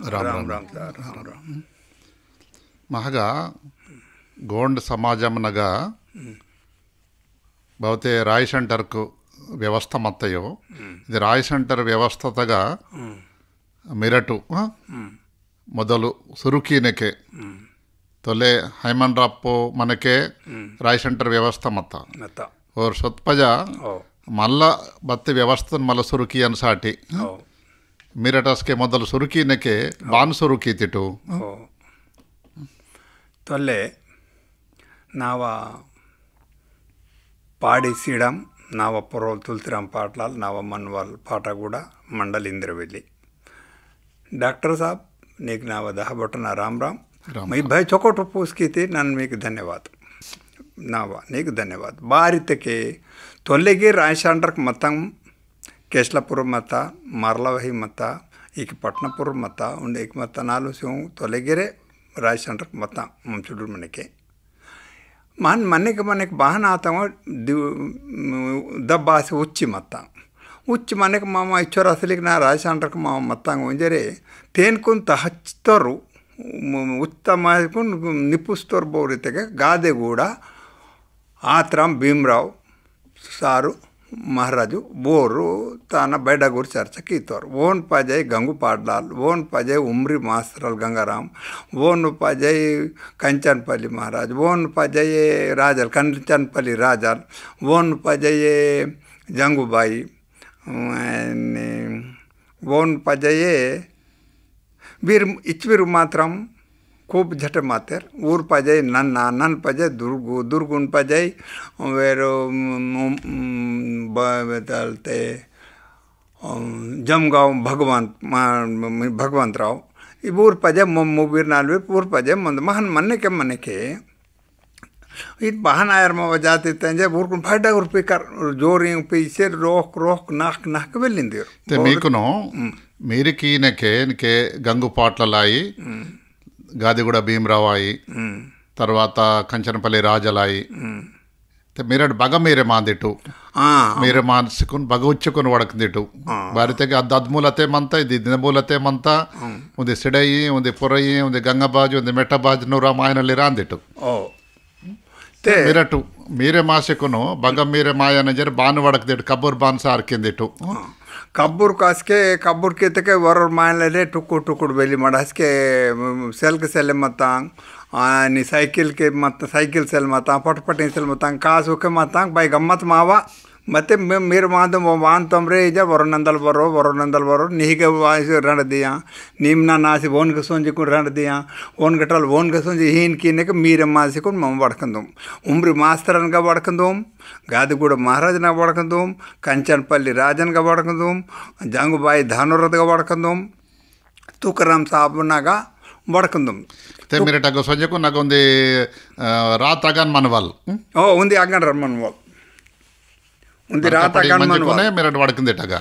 Ram Ram sir Ram Ram महगा गोंड समाजमनगा बहुते राय centre को व्यवस्था मत्तयो ఇది రాయ్ సెంటర్ వ్యవస్థతగా మిరటు ಮೊದಲು ಸುರುಕಿನಕ್ಕೆ ತೊಲೆ ಹೈಮನ್ ರಾಪ್ಪು ಮನಕೆ ರಾಯ್ ಸೆಂಟರ್ ವ್ಯವಸ್ಥೆ ಮತ್ತ और ಸತ್ಪಜ ಮಲ್ಲ ಬತ್ತಿ ವ್ಯವಸ್ಥೆ ಮಲ್ಲ ಸುರುಕಿ ಅನ್ಸಾಟಿ ಮಿರಟಸ್ಕೆ ಮೊದಲು ಸುರುಕಿನಕ್ಕೆ ಬಾನ್ ಸುರುಕಿ ತಿಟು ತೊಲೆ ನಾವ పాడి సీడం నావ పొరవలు తులసిరాం పాటలాలు నావ మన్వాల్ పాట కూడా మండల్ ఇంద్రవెల్లి डॉक्टर साहब నీకు నావ దహబొట్టన రామ్ రామ్ మై భయ చొకోట పూస్కీతి నన్ను మీకు ధన్యవాద నావ నీకు ధన్యవాద ಬಾರಿತಕ್ಕೆ ತೊಲ್ಲೆಗೆ ರಾಯಶಾಂಡ್ರಕ್ಕೆ ಮತ್ತ ಕೇಶ್ಲಾಪುರ ಮತ್ತ ಮಾರ್ಲವಹಿ ಮತ್ತ ಈಗ ಪಟ್ನಪುರ ಮತ್ತ ಉಂಡೆ ಈಗ ಮತ್ತ ನಾಲು ಸಿವು ತೊಲೆಗೆರೆ ರಾಯಶಾಂಡ್ರಕ್ಕೆ ಮತ್ತ ಮುಂಚುಡ್ರ ಮನೆಗೆ मन मनेक मनेक बहन आता दब्बा से उच्च मनेक मामा इच्छोर असलिक ना राजशांड्रक मामा मत्तांग उंजरे तेन कुन तहच्तोरु उत्तम कुन निपुस्तोर बोरितेगे गादे गूड़ा आत्रम भीमराव सारू महाराजु बोरू ताना बैडगुर चर्चा कीतोर वोन पाजय गंगू पाडलाल वोन पाजय उमरी मास्टरल गंगाराम वोन पाजय कंचनपल्ली महाराज वोन पाजय राजल कंचनपल्ली राजल वोन पाजय जंगूबाई वोन पाजय वीर इचवीर मात्रम खूब झटे मातेर ऊर पाजय नन्न पाजय दुर्गुन पाजय वेरो बलते जमगांव भगवंतराव ई ऊर पाजय मुबीर नालवीर ऊर पाजय महन मन के ಇದು ಬಹನ ಆಯರ್ ಮಾವ ಜಾತಿ ತಂಜೆ ಊರ್ಕೊಂಡು ಫೈಡಾಗ ರೂಪಾಯಿ ಜೋರಿ ಪೈಸೆ రోక్ నాక్ వెళ్ళింది మీకును మీరు కీనకే గంగు పాటలలాయి గాదిగూడ భీమరావాయి తర్వాత కంచనపల్లి రాజలాయి మీరడు ಬಗ ಮೀರೆ ಮಾಂದಿಟ್ಟು ಮೀರೆ ಮಾನ್ಸಿಕೊಂಡು ಬಗ ಉಚ್ಚಕೊಂಡು ಒಡಕಂದಿಟ್ಟು ಭಾರತಕ್ಕೆ ಅದ್ಮೂಲತೆ ಮಂತ ಇದು ದಿನಮೂಲತೆ ಮಂತ ಒಂದು ಸಿಡಯಿ ಒಂದು ಪುರಯಿ ಒಂದು ಗಂಗಬಾಜು ಒಂದು ಮೆಟ್ಟಬಾಜು ನೂರ ಮಾಯನಲ್ಲಿ ರಾಂದಿಟ್ಟು ಮಿರಟು ಮೀರೆ ಮಾಸಿಕನು ಬಗ ಮೀರೆ ಮಾಯನ ಜರ ಬಾನು ಒಡಕದಿಟ್ಟು ಕಬ್ಬೂರ್ ಬಾನ್ ಸಾರ್ಕಿಂದಿಟ್ಟು ಕಬ್ಬೂರ್ ಕಾಸ್ಕೆ ಕಬ್ಬೂರ್ ಕಿತ್ತಕ್ಕೆ ವರೋರ್ ಮಾಯನಲ್ಲೇ ಟುಕ್ಕುಡು ಬೆಲಿ ಮಾಡ ಹಸ್ಕೆ ಸೆಲ್ಕ್ ಸೆಲ್ಲೆ ಮತ್ತ ನೀ ಸೈಕಲ್ಗೆ ಮತ್ತು ಸೈಕಲ್ ಸೆಲ್ ಮತ್ತ ಪಟ್ಪಟ್ಟಿನ ಸೆಲ್ ಮತ್ತ ಕಾಸುಕ್ಕೆ ಮತ್ತ ಬೈ ಗಮ್ಮತ್ ಮಾವ ಮತ್ತೆ మీరు మాత్రం వాంతంరే ఇజ వరుణందలు బరో నీకే వాసి రండదియా నిమ్న నాసి ఓన్కి సొంజికొని రండదియా ఓన్ గట్టాలు ఓన్కి సొంజి హీన్కిన్నక మీరే మాసికొని మమ్మ పడకందాం ఉమ్రి మాస్తరన్గా పడకందాం గాదిగూడ మహారాజనగా పడకందాం కంచనపల్లి రాజన్గా పడకందాం జంగుబాయి ధానురథగా పడకందాం ತುಕರಾಮ್ ಸಾಬನಾಗ ಬಡ್ಕಂದು మీరటగ సొంజకు నాకు ఉంది రాత్ అగన్ మనవల్ ఉంది అగన్ మన్వాల్ ఉంది రాత అగన్ మనవల్ మీరట వడకందిటగ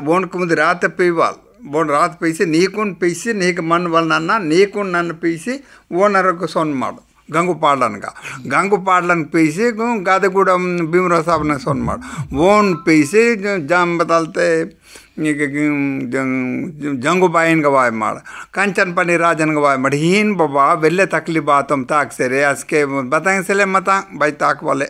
బోన్కు ముందు రాత పీవాల్ బోన్ రాత పీసి నీకున్ పీసి నీకు మన్వాల్ నన్న నీకున్ నన్ను పీసి ఓనరకు సొన్ ಮಾಡು ಗಂಗು ಪಾಡ್ಲನ್ ಪೀಸಿ ಗಾದೆಗೂಡ ಭೀಮರಾವ್ ಸಾಬನ ಸೊನ್ ಮಾಡು ಓನ್ ಪೀಸಿ ಜಾಮ್ ಬದಲ್ತೆ जंगूबाईन गवाय माड़ कंचनपल्ली राजन गवाय मड़ हीन बाबा वेल्ले तकली बातम ताक से रे असके बताएंगे सेले मता भाई ताक वाले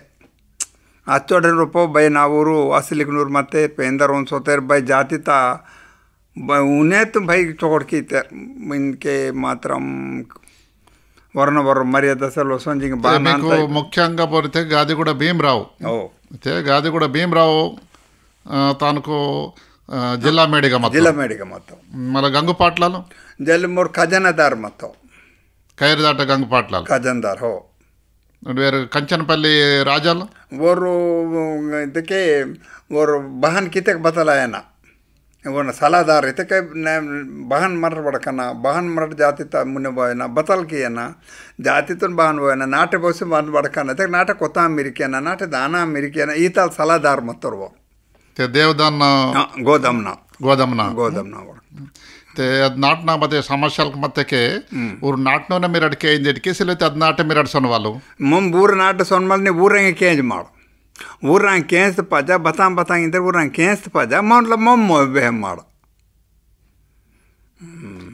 अच्छोड़े रूपो भाई नावूरू असलिकनूर मते पेंदर उन सोतेर भाई जाति ता उन्हें तो भाई चोड़ की इनके मात्रम वर्ण मर्यादा सेलो संजिंग మీకు ముఖ్యంగా పోరితే గాదిగూడ భీమరావు అయితే గాదిగూడ భీమరావు తనకు జిల్లా మేడిగా మొత్తం మన గంగు పాటలాలు జల్మూర్ ఖజానాదార్ మొత్తం కైరుదాట గంగు పాటలాలు ఖజానాదార్ హో వేరు కంచనపల్లి రాజాలు ఓరు ಇದಕ್ಕೆ ಓರು ಬಹನ್ ಕಿತಕ್ ಬತಲಾಯನ ಇವನ ಸಲಾದಾರ್ ಇದಕ್ಕೆ ಬಹನ್ ಮರ ಬಡಕನ ಬಹನ್ ಮರ ಜಾತಿ ತ ಮುನ್ನೆ ಬೋಯನ ಬತಲ್ ಕಿಯನ ಜಾತಿ ತುನ್ ಬಹನ್ ಬೋಯನ ನಾಟೆ ಬೋಸಿ ಬಂದ್ ಬಡಕನ ಇದಕ್ಕೆ ನಾಟ ಕೊತ್ತ ಮಿರಿಕೆನ ನಾಟ ದಾನ ಮಿರಿಕೆನ ಈತಲ್ ಸಲಾದಾರ್ ಮತ್ತರ್ವ ते देवदान गोदमना ते अद नाटना बदे समस्या ಮತ್ತೆ ಊರು ನಾಟನೋನ ಮಿರಡ್ ಕೇಂಜ್ ಇಟ್ಕೆ ಸಿಲತೆ ಅದ್ ನಾಟ ಮಿರಡ್ ಸೊನ್ವಾಲು ಮಮ್ ಊರ ನಾಟ ಸೊನ್ವಾಲ್ ನಿ ಊರಂಗೆ ಕೇಂಜ್ ಮಾಡು ಊರಂಗೆ ಕೇಂಜ್ ಪಜ ಬತಾಂ ಇದ್ರೆ ಊರಂಗೆ ಕೇಂಜ್ ಪಜ ಮಾಡ್ಲ ಮಮ್ ಬೆ ಮಾಡು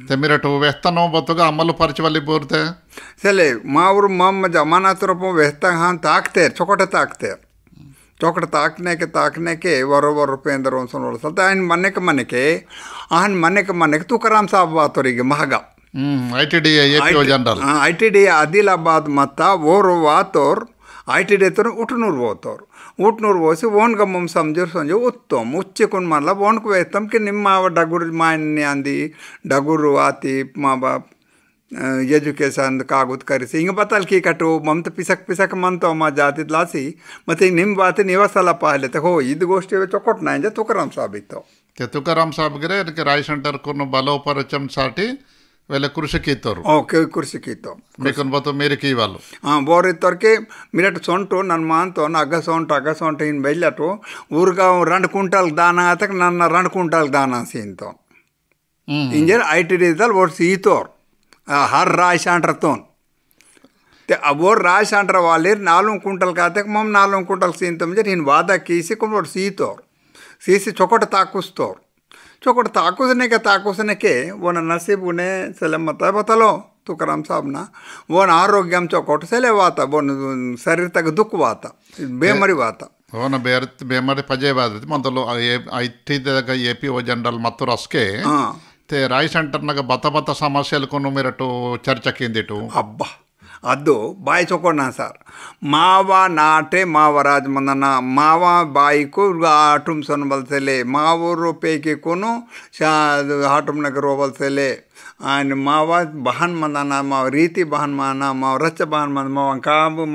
ते मिरटू वेस्तनो बतुगा अमल परचवली बोरते सले मावर मम जमानत रूप वेस्ता हाँ ताकते चौकट ताकने के वरोवर रुपेंद्र सलता ఆయన మనకి ತುಕಾರಾಮ್ ಸಾಬ್ ಬಾತೋರಿಗೆ ಮಹಗ ITDA APO general ITDA Adilabad मत्ता ओर वातोर ITDA तो उठनूर పోసి ఓన్గా మమ్మ సంజర్ సంజ ఉత్తమ్ ఉచ్చుకుని మళ్ళీ ఓన్కు వేస్తాం కి నిమ్మ డగురు మాయన్ని అంది డగురు ఆతి మా బాప్ एजुकेशन कागज करिसी हिंग बताल की कटो ममत पिसक मनतो मा जाती लासी ಮತ್ತೆ ನಿಮ್ಮ ಬಾತಿ ನಿವಾಸಲ ಪಾಲೆ ತಗೋ ಇದು ಗೋಷ್ಠಿ ಚೊಕೊಟ್ ನಾಂಜ ತುಕಾರಾಮ್ ಸಾಬ್ ಇತ್ತು ते तुकाराम साहब गिरे इनके राय सेंटर को बलोपरचम साठी वेले कृषि कीतोರು ಓಕೆ ಕೃಷಿ ಕೀತೋ ಮೇಕನ್ ಬतो ಮೇರೆ ಕೀ ವಾಲು ಬೋರ್ ಇತ್ತರ್ಕೆ ಮಿರಟ್ ಸೊಂಟು ನನ್ನ ಮಾಂತೋ ಅಗ್ಗ ಸೊಂಟ ಇನ್ ಬೆಲ್ಲಟು ಊರ್ಗ 2 ಕ್ವಿಂಟಲ್ ದಾನ ಆತಕ ನನ್ನ 2 ಕ್ವಿಂಟಲ್ ದಾನ ಸೀಂತೋ ಇಂಜರ್ ITD ದಲ್ ವರ್ಷ ಈತೋರ್ हर राय सेंटर तो वो राय सेंटर वाले 4 क्विंटल का तक मम 4 क्विंटल सीन तो मुझे इन वादा कीसी को सीतोर सीसी चौकट ताकुसने के वो नसीब उन्हें सले मत बतलो तुकाराम साहब ना वो आरोग्यम चौकट सले वाता वो शरीर तक दुख वाता बेमरी वाता ಅವನ ಬೇಮರಿ ಪಜೆ ಬಾದ್ರಿ ಮೊದಲು ITDA APO ಜನರಲ್ ಮತ್ತು ರಸ್ಕೆ ते राय सेंटर्नाಗ ಬತ ಸಮಸ್ಯೆలు ಕೊನು ಮಿರಟು ಚರ್ಚೆಕಿಂದಿಟ್ಟು ಅಬ್ಬಾ ಅದು ಬಾಯಿ ಚೊಕೊಂಡ ಸರ್ ಮಾವ ನಾಟೆ ಮಾವರಾಜ್ ಮಂದನ ಮಾವ ಬಾಯಿಕು ಆಟುಮ್ ಸೊನ್ ಬಲ್ಸೆಲೆ ಮಾವರು ಪೇಕಿ ಕೊನು ಆಟುಮ್ ನಗರ ಬಲ್ಸೆಲೆ ఆయన మావ బహన్ మందన మా రీతి బహన్ మాన మా రచ్చ బహన్ మంద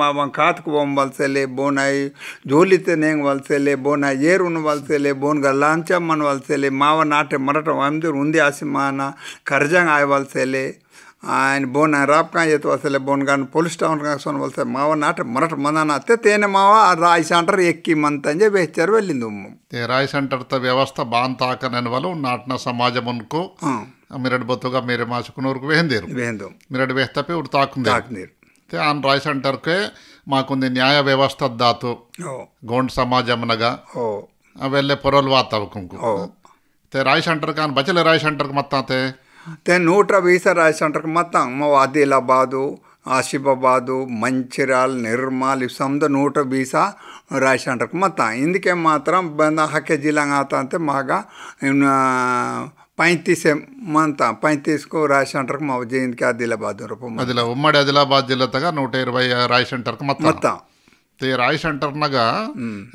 మావం కాతుకు బొంబల్సెలే బోనాయి జోలితే నేంగ్ వల్సెలే బోనా ఏరును వల్సెలే బోన్గా లాంచమ్మన్ వల్సెలే మావ నాటే మరట వందరు ఉంది ఆసిమాన కర్జంగ్ ఆయ వల్సెలే ఆయన బోన్ రాప్కా ఎత్తు వసలే బోన్గాన్ పోలీస్ టౌన్ సొన్ వల్సే మావ నాటే మరట మందన అత్తే తేనె మావ రాయ్ సెంటర్ ఎక్కి మంతంజే వేచారు వెళ్ళింది రాయ్ సెంటర్ వ్యవస్థ బాంతాకనని వాళ్ళు నాటిన సమాజమునకు मिरट बतोगा मेरे मासुकुनोर को वेहंदेर मिरट वेहता पे उड़ ताकुंदेर ते आन राय सेंटर के माकुंदे न्याय व्यवस्था दातो गोंड समाजमनगा अवेले परल वातावकुंकु ते राय सेंटर कान बचले राय सेंटर के मत्ताते ते 120 राय सेंटर के मत्ता मो आदिलाबादु ఆసిఫాబాదు మంచిర్యాల నిర్మల్ ఇవి సమద 120 రాయ్ సెంటర్కి మొత్తం ఇందుకే మాత్రం బంద హక్కే జిల్లా ఆతంతే మాగా 35 మంత 35 को राय सेंटर को माव जयंत के आदिलाबाद अदिला उम्मడి आदिलाबाद जिल्ला तक 120 राय सेंटर को मत ते राय सेंटर नगा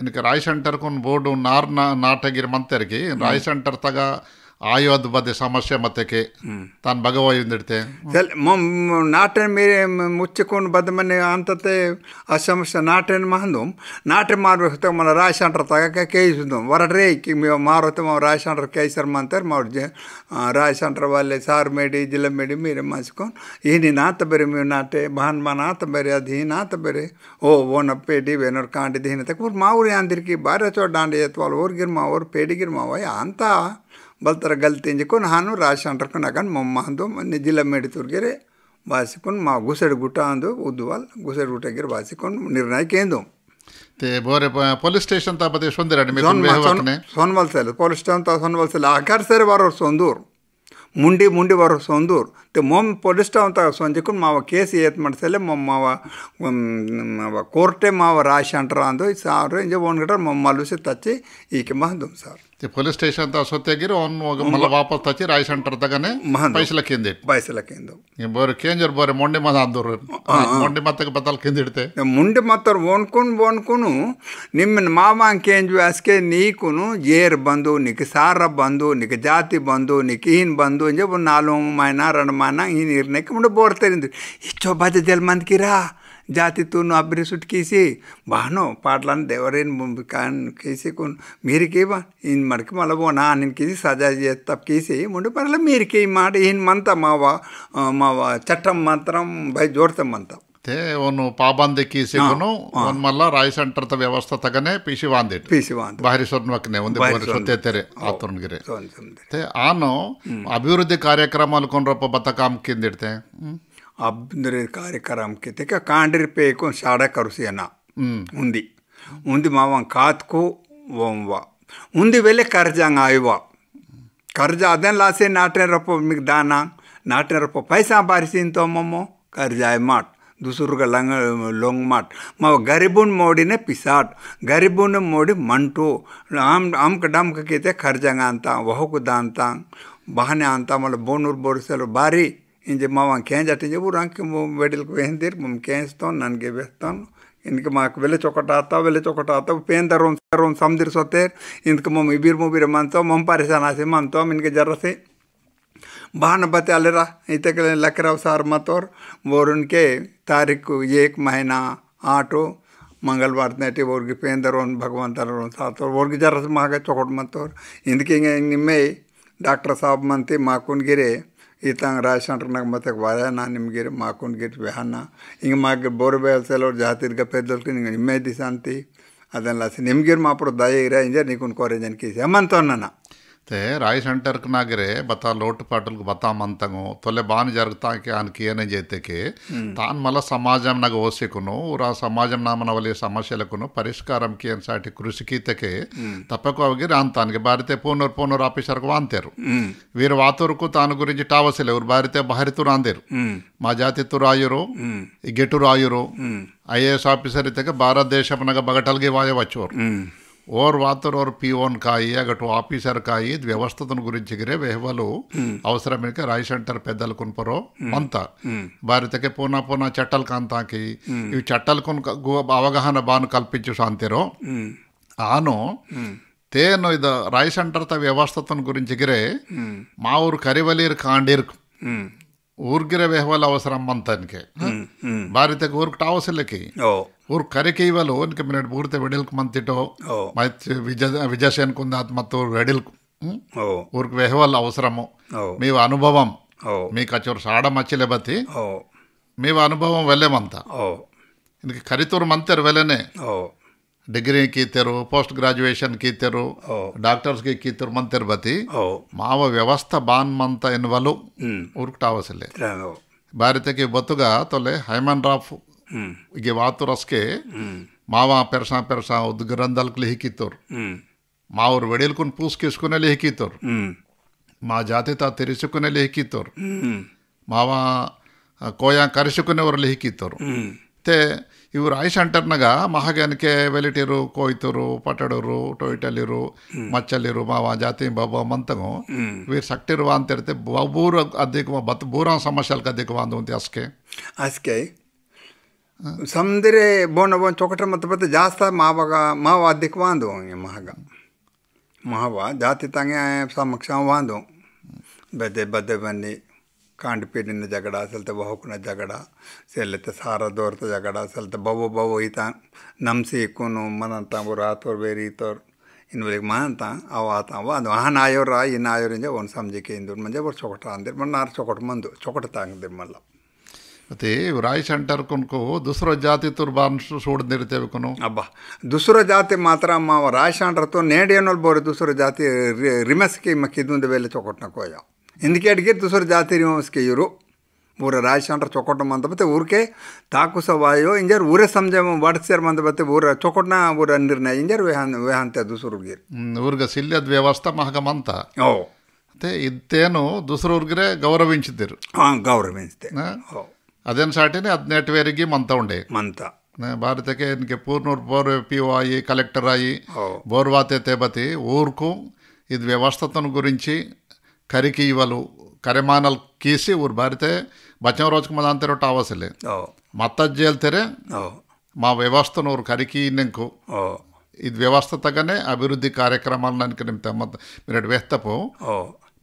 इनके राय सेंटर को बोर्ड नार नाटगिर मंतरगी राय सेंटर तक आयोद बदे समस्या मत के तान भगवायुंदिडते चल मम नाटन मेरे मुच्चकोन बद मने अंतते आ समस्या नाटन महंदुम नाटे मारबेक मन राय सेंटर तक केइसुदुम वरड्रे कि मारते म राय सेंटर केसर मंतर मर जे राय सेंटर वाले सार मेडी जिला मेडी मेरे मासकोन इनी नात बेरे मे नाटे बहन बनात बेरे अधीन नात बेरे ओ वोन पेडी वेनर कांडी दीन तक माऊरी अंदर की बारे चो डांडे एतवाल और गिर मा और पेडी गिर मा वय अंता बलतर गलती को हानु राज सेंटर को नगन मम्मांदो जिला मेडितुर्गे बासिकोन मा गुसेड गुटा अंदो उद्वाल गुसेड गुटगिर बासिकोन निर्णय केंदो ते बोरे पुलिस स्टेशन ता बदे सुंदरडी मे सोनवल सेल पुलिस स्टेशन ता सोनवल सेल आखर सेर वारो सोंदूर मुंडी वारो सोंदूर ते मोम पुलिस स्टेशन ता सोंजिकुन माव केस येत मडसेले माव कोर्टे माव राज सेंटर अंदो सार इंजे वन गटर मम्मालु से तच्चे ಈಕೆ ಮಹಂದಂ ಸರ್ ते पुलिस स्टेशन ता सोतेगिर ऑन मल्ल वापस तची राय सेंटर तगने पैसला केंदे ये बोरे केंजर बोरे मोंडे मत अंदर मोंडे मत के बतल केंदिडते ಮುಂಡೆ ಮತ್ತರ್ ವೋನ್ಕುನು ನಿಮ್ಮನ ಮಾವ ಕೇಂಜು ಅಸ್ಕೆ ನೀಕುನು ಏರ್ ಬಂದು ನಿಕ ಸಾರ ಬಂದು ನಿಕ ಜಾತಿ ಬಂದು ನಿಕ ಹೀನ್ ಬಂದು ಇಂಜೆ 4 ಮಹಿನಾ 2 ಮಹಿನಾ ಈ ನಿರ್ಣಯಕ್ಕೆ ಮುಂದೆ ಬೋರ್ತಾರಿಂದು ಇಚ್ಚೋ ಬಾಜೆ ಜಲ್ ಮಂದ್ ಕಿರಾ जाति तुन अब्रे सुट कीसी बहनो पाटलान देवरेन कान कीसी कुन मेरी के बा इन मरके मला वो ना इन कीसी सजा ये तब कीसी मुंडे परला मेरी के माट इन मनता मावा चट्टम मंत्रम भाई जोरते मनता ते ओनु पाबंदी कीसी कुनो ओन मल्ला राय सेंटर त व्यवस्था तगने पीसी वांदे बाहरी सोनवकने ಒಂದೇ ಬೋರೆ ಸೊತೆತೆರೆ ಆತೊನ್ಗಿರೆ ते ಆನೋ ಅಭಿವೃದ್ಧಿ ಕಾರ್ಯಕ್ರಮಾలు ಕೊನ್ರಪ್ಪ ಬತಕಾಮ್ ಕಿಂದಿಡ್ತೆ अब्दरे कार्यक्रम के ते का कांडर पे को साड़ा करुसियना उंदी मावा कात को वोंवा उंदी वेले करजंग आयवा कर्ज अदें लासे नाटे रपो मिक दाना नाटे रपो पैसा बारिसिन तो ममो कर्जाय माट दुसुर्ग लंग लोंग माट मा गरीबुन मोडिने पिसाट गरीबुन मोडी मंटू आम कदम कते खर्जंग अंता वहुक दांता बहने अंता मल बोनूर बोरसेल बारी इंजे मावा केंज अटिंजे बुरांक वेडिल को हेंदिर मम केंस्तो ननगे बेस्तान इनके माक वेले चोकटाता पेन दरों समदिर सोतेर इनके मम इबिर मुबिर मनतो मम परेशान आसे मनतो इनके जरा से बहान बते अलरा इते के लकराव सार मतोर और उनके तारीख 1 महीना 8 मंगलवार नेटी और पेन दरों भगवान दरों साथ और जरा से मागे चोकट मतोर इनके में डॉक्टर साहब मनते माकुन गिरे इतंग राशन मत वाया ना निमगिर माकुन गिर वेहना इंग मागे बोरबेल सेलोर जातिर्ग पेदल की निम्मे दिशांति ಅದೆಲ್ಲ ನಿಮ್ಗಿರ್ ಮಾಪ್ರ ದಯ ಇರ ಇಂಜ ನೀಕುನ್ ಕೋರೇಜನ್ ಕೀಸಿ ಅಮ್ಮಂತೋನ್ನ ते राई सेंटर नागरे बता लोट पाटल बता मनतंगो तोले बान जरगता के आनकी ಏನೇ ಜೈತೆಕೆ ತಾನ್ ಮಲ ಸಮಾಜಂ ನಗ ಓಸಿಕುನು ಊರ ಸಮಾಜಂ ನಾಮನ ವಲಿ ಸಮಸ್ಯೆಲಕುನು ಪರಿಷ್ಕಾರಂ ಕಿ ಅನ್ಸಾಟಿ ಕೃಷಿಕೀತಕೆ ತಪ್ಪಕು ಅವಗಿರ ಅಂತಾನ್ಗೆ ಭಾರತೆ ಪೋನೂರ್ ಆಫೀಸರ್ಗೆ ವಾಂತೇರು వీరు వాతురుకు తాను గురించి టావసలే ఊరు భారతే బాహరితు రాందేరు మా జాతి తురాయురు ఈ గెటు రాయురు ఐఏఎస్ ఆఫీసర్ ఇతక భారతదేశం నగ బగటల్గి వాయవచ్చోరు और वातर और पीओन काई अगटो आफीसर काई व्यवस्थतन गुరించి गिरे वेहवಲು అవసరమే రాయ్ సెంటర్ పెద్దలు కొన్పరో మంత భారతకే పోనా చట్టల్ కాంతాకి ఇవి చట్టల్ కొన్ అవగాహన బాను కల్పించు శాంతిరో ఆనో తేను ఇద రాయ్ సెంటర్ త వ్యवस्थतन గురించి గిరే మా ఊరు కరివలీర్ కాండిర్ ಊರ್ಗಿರ ವೆಹವಲ್ ಅವಸರ ಮಂತನ್ಕೆ ಭಾರತಕ್ಕೆ ಊರ್ಗ್ ಟಾವಸಲ್ಲಕಿ ಊರ್ ಕರೆಕೆ ಇವಲು ಇನ್ಕೆ ಮಿನಟ್ ಬೂರ್ತೆ ವೆಡಿಲ್ಕ್ ಮಂತಿಟೋ ಮತ್ ವಿಜಯಸೇನ್ ಕುಂದಾತ್ ಮತ್ತು ವೆಡಿಲ್ಕ್ ಊರ್ಗ್ ವೆಹವಲ್ ಅವಸರము మీవ అనుభవం మీకు అచ్చోరు సాడ మచ్చిలే బతి మీవ అనుభవం వెళ్ళేమంత ఇన్కి ఖరితూరు మంతర్ వెళ్ళనే डिग्री कीतेरू पोस्ट ग्राजुएशन कीतेरू डॉक्टर्स की कीतेरू मंतर बती माव व्यवस्था बान मंत एनवलु उर्कटावसले ಭಾರತ के बतुगा तोले हैमन राफ इगे वातुरस्के मावा पेरसा उद्ग्रंथल लिहिकीतोर मावर वेडिलकुन पूस किसकुने लिहिकीतोर मा जातिता तिरिसुकुने लिहिकीतोर मावा कोया करिसुकुने वर लिहिकीतोर ते ಇವರು ರಾಯ್ ಸೆಂಟರ್ನಾಗ ಮಹಾಗ್ಯಾನಕ್ಕೆ ವೆಲಿಟಿರು ಕೋಯ್ತರು ಪಟಡರು ಟೊಯ್ಟಲಿರು ಮಚ್ಚಲಿರು ಮಾವ ಜಾತಿ ಬಾಬಾ ಮಂತಗು వీరు సక్టిరువా అంతే బూర అధిక బత్ బూరా సమస్యలకు అధిక అంది ಅಸ್ಕೆ ಸಮುದ್ರೆ ಬೋನ ಚೊಕಟ ಮತ್ತೆ ಜಾಸ್ತಿ ಮಾವ ಅಧಿಕ ವಾಂದು ಮಾವ ಜಾತಿ ತಂಗೆ ಸಮಕ್ಷ ವಾಂದು ಬದ್ದೆ ಬನ್ನಿ कांड पीढ़ी झगड़ा चलते बहुकन झगड़ा सेलते सारा दौरते झगड़ा चलते बवो हिता नमसी कुनु मनता वो रात और बेरी तोर इन वेले मानता अव आता वो वहान आयोर इन आयोर इंजे वन समझे के इंदुर मंजे वो चोकटा अंदर मन नार चोकट मंदु चोकट तांगदर मल्ला ते राय सेंटर कुनको दूसरो जाति तुर्बान सोड निर्ते कुनो अब्बा दूसरो जाति मात्रा मा राय सेंटर तो नेडेनोल बोरे दूसरो जाति रिमस के मकिदुंद वेले चोकट न कोया इंदके अड़गे दूसरे जाति उसके यूरो ಊರ ರಾಯ್ ಸೆಂಟರ್ ಚೊಕೊಟ್ಟ ಮಂತ ಬತ್ತೆ ಊರ್ಕೆ ತಾಕು ಸವಾಯೋ ಇಂಜರ್ ಊರೇ ಸಮಜ ವಾಟ್ಸರ್ ಮಂತ ಬತ್ತೆ ಊರ ಚೊಕೊಟ್ನ ಊರ ನಿರ್ಣಯ ಇಂಜರ್ ವೇಹಂತೆ ದುಸೂರ್ಗಿರ್ ಊರ್ಗ ಸಿಲ್ಯದ ವ್ಯವಸ್ಥೆ ಮಹಗ ಮಂತ ಓ ಮತ್ತೆ ಇದ್ದೇನು ದುಸರೂರ್ಗಿರೆ ಗೌರವಿಂಚಿದ್ದಿರು ಗೌರವಿಂಚಿದೆ ಅದೇನು ಸಾಟಿನೇ 18 వేರಿಗೆ ಮಂತ ఉండే ಮಂತ ಭಾರತಕ್ಕೆ ಇನ್ಕೆ ಪೂರ್ಣೂರ್ ಬೋರ್ ಪಿ ఓ అయ్యి కలెక్టర్ అయ్యి బోర్వాతే తేబతి ఊరుకు ఇది వ్యవస్థతను గురించి కరికి ఇవ్వలు ಕರೆಮಾನಲ್ ಕೀಸಿ ಊರು ಭಾರತೆ ಬಚ್ಚವ ರೋಜಕ್ಕೆ ಮದಾಂತರ ಟಾವಸಲೆ ಮತ್ತ ಜೇಲ್ತೆರೆ మా వ్యవస్థను ఊరు కరికి నెంకు ఇది వ్యవస్థ తగనే అభివృద్ధి కార్యక్రమాలు ನನಗೆ ನಿಮ್ತ ಮತ್ತು ಮಿರಡ್ ವ್ಯಕ್ತಪು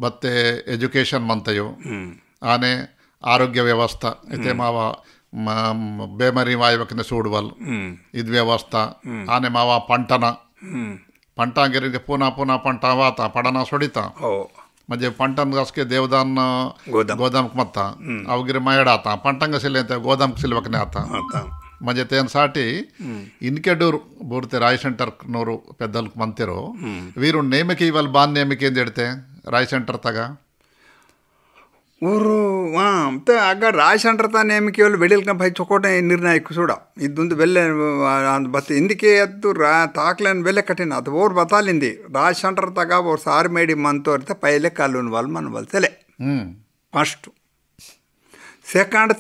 ಮತ್ತೆ ಎಜುಕೇಷನ್ ಮಂತಯೋ ಆನೆ ಆರೋಗ್ಯ ವ್ಯವಸ್ಥೆ అయితే ಮಾವ ಬೇಮರಿ ವಾಯುವಕನೆ ಸೂಡುವಲ್ ಇದು ವ್ಯವಸ್ಥೆ ಆನೆ ಮಾವ पंटागिरी पुनः पंट वाता पड़ना सोड़ीता म्हणजे पंटन गसके देवदान गोदाम मत्ता अवगिरी मयडाता पंटंग सिले गोदाम सिलवकने आता म्हणजे त्यासाठी इनकेडूर बूर्ते राय सेंटर नोरू पेद्दलकु मंतिरो वीरू ನೇಮಕ ಇವಲ್ ಬಾನ್ ನೇಮಕ ಎಂದು ಹೇಳ್ತೆ ರಾಯ್ ಸೆಂಟರ್ ತಗ ಊರು ಮತ್ತೆ ಆಗ ರಾಜಶಂಡ್ರತ ನೇಮಕ್ಕೆ ಒಳ್ಳೆ ಬೆಳಿಲ್ಕ ಭೈ ಚೊಕೋಟೆ ನಿರ್ಣಯಕ್ಕೆ ಸೂಡ ಇದ್ದೊಂದು ಬೆಲೆ ಬತ್ತ ಇಂದಿಕೆ ಎದ್ದು ತಾಕ್ಲೇನು ಬೆಲೆ ಕಠಿಣ ಅದು ಓರ್ ಬತ್ತಾಲಿಂದಿ ರಾಜಶಂಡ್ರ ತಗ ಓರ್ ಸಾರು ಮೇಡಿ ಮಂತೋರ್ತೆ ಪೈಲೆ ಕಾಲೂನ್ ವಾಲ್ ಮನ್ವಲ್ ಸೆಲೆ ಫಸ್ಟು ಸೆಕೆಂಡ್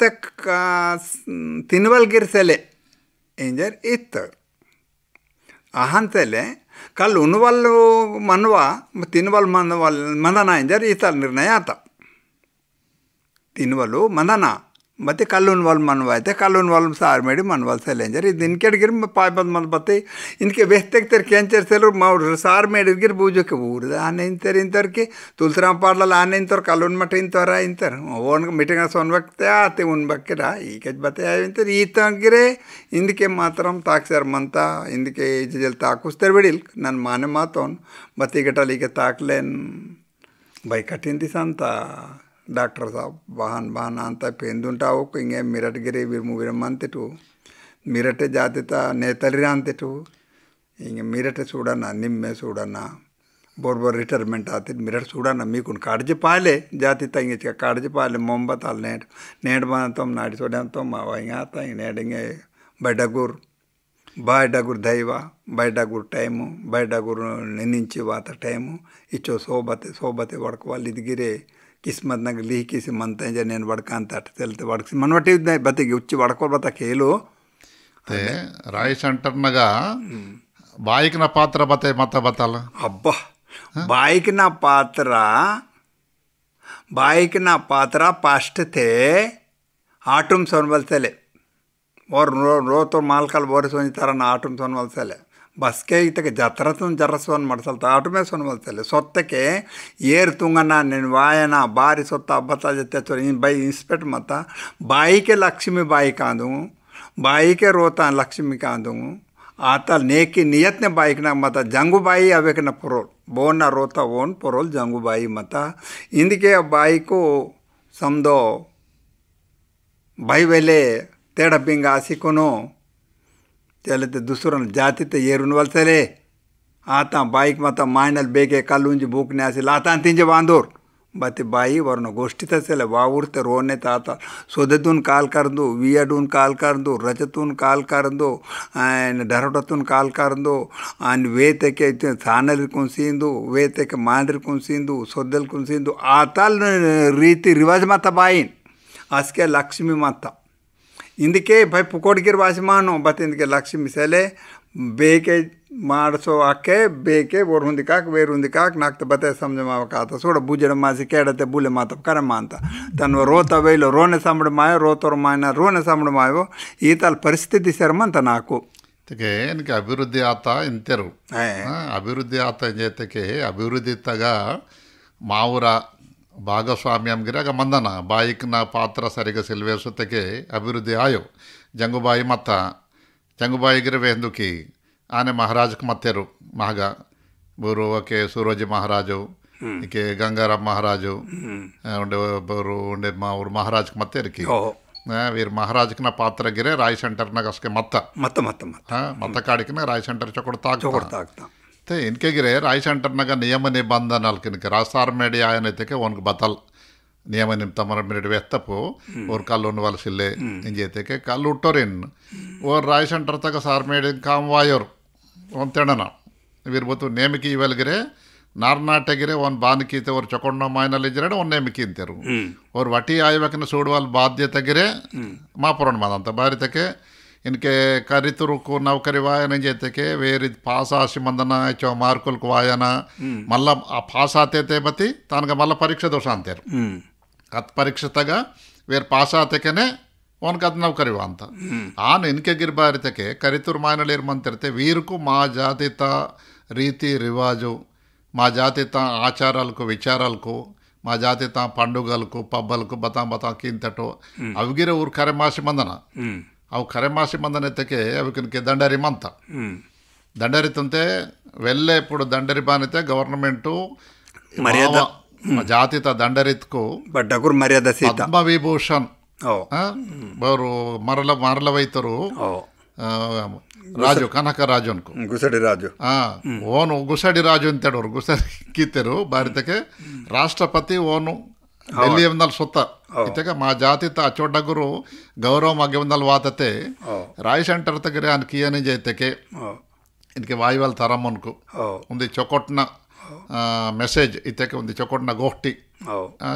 ತಿನ್ವಲ್ಗಿರ್ ಸೆಲೆ ಇಂಜರ್ ಇತ್ತು ಅಹಂತೆಲೆ ಕಲ್ಲು ಉನ್ವಲ್ಲು ಮನ್ವ ತಿನ್ವಲ್ ಮನ್ವಲ್ ಮಂದನ ಇಂಜರ್ ಈತಲ್ ನಿರ್ಣಯ ಆತ ತಿನ್ವಲು ಮಂದನ ಮತ್ತು ಕಲ್ಲುನ್ ವಾಲ್ ಮನ್ವ ಐತೆ ಕಲ್ಲುನ್ ವಾಲ್ ಸಾರು ಮಾಡಿ ಮನ್ವಲ್ ಸೆಲೆಂಜರ್ ಇದು ಇನ್ಕೆಡ್ಗಿರ್ ಪಾಯ್ ಬಂದು ಮಂದ್ ಬತ್ತೆ ಇನ್ಕೆ ಬೆಸ್ತೆಗ್ತಾರೆ ಕ್ಯಾಂಚರ್ ಸೆಲ್ರು ಅವ್ರು ಸಾರು ಮಾಡಿದ್ಗಿರ್ ಬೂಜಕ್ಕೆ ಊರ್ದ ಆನೆ ಇಂತರ್ಕಿ ತುಲ್ಸರಾಮ್ ಪಾಡ್ಲಲ್ಲ ಆನೆ ಇಂತವ್ರು ಕಲ್ಲುನ್ ಮಠ ಇಂತಾರೆ ಓನ್ಗೆ ಮೀಟಿಂಗ್ ಸೊನ್ಬಕ್ತೆ ಆತೆ ಉಣ್ಬಕ್ಕಿರ ಈಗ ಬತ್ತೆ ಇಂತಾರೆ ಈತಂಗಿರೆ ಇಂದಕ್ಕೆ ಮಾತ್ರ ತಾಕ್ಸಾರಮಂತ ಇಂದಕ್ಕೆ ಜಲ್ ತಾಕುಸ್ತಾರೆ ಬಿಡಿಲ್ ನನ್ನ ಮಾನೆ ಮಾತೋನ್ ಬತ್ತಿಗಟ್ಟಲ್ಲಿ ಈಗ ತಾಕ್ಲೇನ್ ಬೈ ಕಠಿಣ ದಿವಸ ಅಂತ ಡಾಕ್ಟರ್ ಸಾಬ್ ಬಹಾನ ಅಂತ ಪೇಂದುಂಟಾವು ಹಿಂಗೆ ಮಿರಟ್ಗಿರಿ ವಿರಮಂತಿಟು ಮಿರಟೆ ಜಾತಿತ ನೇತಲಿರ ಅಂತಿಟು ಹಿಂಗೆ ಮಿರಟೆ చూడన్న నిమ్మె చూడన్న బోర్ రిటైర్మెంట్ ఆతి మిరట్ చూడన్న మీకు కాడజి పాలే జాతి ತಂಗಿಚ ಕಾಡಜಿ ಪಾಲೆ ಮೊಂಬತ್ತಲ್ಲಿ నేడు ಬಂತom ನಾಡಿ ಸೋಡಂತom ಹಿಂಗಾತ నేడింಗೆ ಬೈಡಗುರ್ ದೈವ ಬೈಡಗುರ್ ಟೈಮು ಬೈಡಗುರ್ ನೆನಿಂಚಿ ವಾತ ಟೈಮು ಇಚ್ಚೋ ಸೋಬತೆ ಒಡ್ಕೋవాలి ಇದ್ಗಿರಿ ಕಿಸ್ಮತ್ನಾಗ ಲಿಹಿಕಿಸಿ ಮಂತ నేను వడకంత తెల్తే వడకి మనవటి బతికి ఉచ్చి వడకో బతక ಹೇಳು ರಾಯಸಂಟರ್ನಾಗ ಬಾಯಿಕಿನ ಪಾತ್ರ ಬತ್ತೆ ಮತ್ತ ಬತ್ತಲ್ಲ ಅಬ್ಬಾ ಬಾಯಿಕಿನ ಪಾತ್ರ ಫಸ್ಟ್ थे ಆಟುಮ್ ಸೊನ್ವಲ್ಸಲೆ और रो ಮಾಲ್ಕಲ್ ಬೋರೆ ಸೋನಿತಾರನ ಆಟುಮ್ ಸೊನ್ವಲ್ಸಲೆ ಬಸ್ಕೆ ಇತಕ್ಕೆ ಜತ್ರತನ ಜರಸ್ವನ್ ಮಾಡ್ಸಲ್ತ ಆಟುಮೇ ಸೊನ್ವಲ್ಸಲೆ ಸೊತ್ತಕ್ಕೆ ಏರ್ ತುಂಗನ ನಿನ್ನ ವಾಯನ ಬಾರಿ ಸೊತ್ತ ಹಬ್ಬತ್ತ ಜೊತೆ ಬೈ ಇನ್ಸ್ಪೆಕ್ಟ್ ಮತ್ತ ಬಾಯಿಕೆ ಲಕ್ಷ್ಮಿ ಬಾಯಿ ಕಾಂದು ಬಾಯಿಕೆ ರೋತ ಲಕ್ಷ್ಮಿ ಕಾಂದು ಆತ ನೇಕಿ ನಿಯತ್ನೆ ಬಾಯಿಕ್ನಾಗ ಮತ್ತ ಜಂಗುಬಾಯಿ ಅವೇಕನ ಪೊರೋಲ್ ಬೋನ್ನ ರೋತ ಓನ್ ಪೊರೋಲ್ ಜಂಗುಬಾಯಿ ಮತ್ತ ಇಂದಿಕೆ ಬಾಯಿಕು ಸಮದೋ ಬಾಯಿ ವೇಲೆ तेड़ पिंग आसिकोनो चलते दूसरों जाति तो ये रुनवलसले आता बाइक मत मायनल बेगे कल्लुंजी बूकने आसी लाता तिंजे बांधोर बत्ती बाई वरना गोष्ठी तसेले वावुरते रोने ताता सोदेतून काल करदो वियडून काल करदो रजतून काल करदो डरडतून काल करदो आणि वेतेके सानल कुंसींदु वेतेके मांडर कुंसींदु सोदल कुंसींदु आताल रीति रिवाज मत बाईन आस्के लक्ष्मी माता इंदके भाई पुकोड़गिर वासमानो बत इंदके लक्ष्मी सेले बेके माड़सो आके बेके वोरुंदिकाक वेरुंदिकाक नाक बते समझमावकात सोड बुजड़ मासी केड़ते बुले मात कर मानता तन रोत वेलो रोने समड़ मायो रोतोर मायना रोने समड़ मायो ಈತಲ್ ಪರಿಸ್ಥಿತಿ ಶರ್ಮಂತ ನಾಕು ತಗೆ ಏನಕ್ಕೆ ಅಭಿವೃದ್ಧಿ ಆತ ಇಂತೆರು ಅಭಿವೃದ್ಧಿ ಆತ ಜೇತಕ್ಕೆ ಅಭಿವೃದ್ಧಿ ತಗ ಮಾವುರ ಭಾಗಸ್ವಾಮ್ಯಂಗಿರಾಗ ಮಂದನ ಬಾಯಿಕ್ನ ಪಾತ್ರ ಸರಿಗ ಸಿಲ್ವೇಸುತ್ತಕ್ಕೆ ಅಭಿವೃದ್ಧಿ ಆಯೋ ಜಂಗುಬಾಯಿ ಮತ್ತ ಜಂಗುಬಾಯಿಗಿರವೆ ಎಂದುಕಿ ಆನೆ ಮಹಾರಾಜಕ್ಕೆ ಮತ್ತೆರು ಮಹಗ ಬೂರು ಓಕೆ ಸೂರೋಜಿ ಮಹಾರಾಜು ಈಕೆ ಗಂಗಾರಾಮ್ ಮಹಾರಾಜು ಉಂಡೆ ಬರು ಉಂಡೆ ಅವ್ರು ಮಹಾರಾಜಕ್ಕೆ ಮತ್ತೆರ್ಕಿ వీరు మహారాజుకిన పాత్ర గిరే రాయ్ సెంటర్ನಾಗ ಅಷ್ಟೇ ಮತ್ತ ಕಾಡಿಕಿನ ರಾಯ್ ಸೆಂಟರ್ ಚೊಕೊಡ್ ತಾಗ್ತಾ इनके गिरे राय सेंटर्नाग नियम निबंधन किनके रास्तार मेडी आयन ओन बतल नियम निम्तमर मिनट वेस्तपु और कल वाल सिले इंजेते कल उठोरिन और राय सेंटर तक सार मेडी काम वायोर ओन तेणना वीर बतु ನೇಮಿಕಿ ಇವಲ್ಗಿರೆ ನಾರ್ನಾಟೆಗಿರೆ ಒಂದು ಬಾನ್ಕೀತೆ ಅವ್ರು ಚೊಕೊಂಡ ಮಾಯ್ನಲ್ಲಿ ಇದ್ರೆ ಒಂದು ನೇಮಿಕಿ ಅಂತಾರು ಅವ್ರು ವಟಿ ಆಯ್ಬೇಕನ್ನ ಸೂಡುವಲ್ ಬಾಧ್ಯತೆಗಿರೆ ಮಾಪುರಣ ಮಾದಂತ ಬಾರಿತಕ್ಕೆ इनके करितुरु को नौकरी वायन जेते वेरी पास आसी मंदना चो मार्कुल को वायना मल्ल पास आते थे बती तनग मल्ल परीक्षा दोष अंतर कत परीक्षा तग वेर पास आते केने ओन कद नौकरी वांत आन इनके गिरबारिते के करितुर मायनल इरमंतिरते वीरकु मा जातित रीति रिवाजु మా జాతిత ఆచారాలకు విచారాలకు మా జాతిత పండుగలకు పబ్బలకు బతా కింతటో ಅವಿಗಿರ ಊರು ಕರೆಮಾಸಿ ಮಂದನ ಅವು ಕರೆಮಾಸಿ ಮಂದನ ಎತ್ತಕ್ಕೆ ಅವಕ್ಕೆ ದಂಡರಿ ಮಂತ ದಂಡರಿ ತಂತೆ ವೆಲ್ಲೆ ఇప్పుడు దండరి బానితే గవర్నమెంటు మర్యాద జాతిత దండరిత్కు ಬಡ್ಡಗುರ್ ಮರ್ಯಾದ ಸೀತ ಪದ್ಮವಿಭೂಷಣ್ ಅವರು ಮರಲವೈತರು ರಾಜು ಕನಕರಾಜು ಅನ್ಕೋ ಗುಸಡಿ ರಾಜು ಓನು ಗುಸಡಿ ರಾಜು ಅಂತೇಳೋರು ಗುಸಡಿ ಕೀತೆರು ಭಾರತಕ್ಕೆ ರಾಷ್ಟ್ರಪತಿ ಓನು ఢిల్లీ ఎవందల సొత్త ఇతక మా జాతిత అచ్చోడ్డగురు గౌరవం అగ్గెవందల వాతతే రాయ్ సెంటర్ దగ్గర ఆయన కియని జైతకే ఇందుకే వాయువాల తరమ్మనుకు ఉంది చొకొట్న ಮೆಸೇಜ್ ಇತ್ತಕ್ಕೆ ಒಂದು ಚೊಕೊಂಡ ಗೋಷ್ಠಿ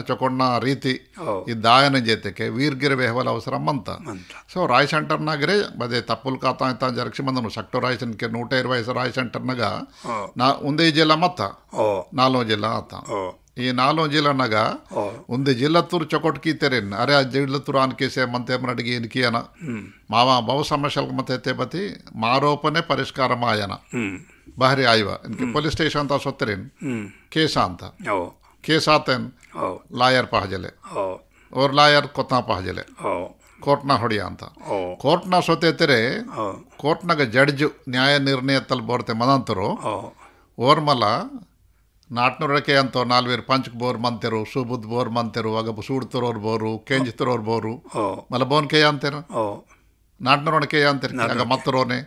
ಚೊಕೊಂಡ ರೀತಿ ಈ ದಾಯನ ಜೊತೆಗೆ ವೀರ್ಗಿರ ಬೇಹವಲ ಅವಸರಂ ಅಂತ ಸೊ ರಾಯ್ ಸೆಂಟರ್ನಾಗರೆ ಅದೇ ತಪ್ಪುಲ್ ಕಾತ ಅಂತ ಜರಕ್ಷಿ ಬಂದನು ಸಕ್ಟೋ ರಾಯ್ ಸೆಂಟ್ಗೆ 120 ರಾಯ್ ಸೆಂಟರ್ನಾಗ ನಾ ಒಂದೇ ಜಿಲ್ಲಾ ಮತ್ತ 4 ಜಿಲ್ಲಾ ಆತ ಈ 4 ಜಿಲ್ಲಾನಾಗ ಒಂದು ಜಿಲ್ಲತ್ತೂರು ಚೊಕೊಟ್ಕಿ ತೆರೇನ್ ಅರೆ ಆ ಜಿಲ್ಲತ್ತೂರು ಆನ್ಕೇಸೆ ಮಂತೆ ಮರಡಿಗೆ ಇನ್ಕಿಯನ ಮಾವ ಬಹು ಸಮಸ್ಯೆలకు ಮತ್ತೆ ಬತಿ ಮಾರೋಪನೆ ಪರಿಷ್ಕಾರ ಮಾಯನ ಬಾಹರಿ ಆಯ್ವ ಇನ್ಕೆ ಪೊಲೀಸ್ ಸ್ಟೇಷನ್ ಅಂತ ಸೊತ್ತರೇನ್ ಕೇಸ ಅಂತ ಕೇಸ್ ಆತೇನ್ ಲಾಯರ್ ಪಹಜಲೆ ಅವ್ರ ಲಾಯರ್ ಕೊತ್ತಾ ಪಹಜಲೆ ಕೋರ್ಟ್ನ ಹೊಡಿಯ ಅಂತ ಕೋರ್ಟ್ನ ಸೊತೆತೆರೆ ಕೋರ್ಟ್ನಾಗ ಜಡ್ಜು ನ್ಯಾಯ ನಿರ್ಣಯತ್ತಲ್ಲಿ ಬೋರ್ತೆ ಮದಂತರು ಓರ್ ಮಲ ನಾಟ್ನೂರಕ್ಕೆ ಅಂತ 4 ಪಂಚಕ್ ಬೋರ್ ಮಂತೆರು ಸುಬುದ್ ಬೋರ್ ಮಂತೆರು ಆಗ ಸೂಡ್ತರೋರ್ ಬೋರು ಕೆಂಜ್ತರೋರ್ ಬೋರು ಮಲ ಬೋನ್ ಕೇಯ ಅಂತೆರ ನಾಟ್ನೂರ ಕೇಯ ಅಂತೆರ್ ಆಗ ಮತ್ತರೋನೆ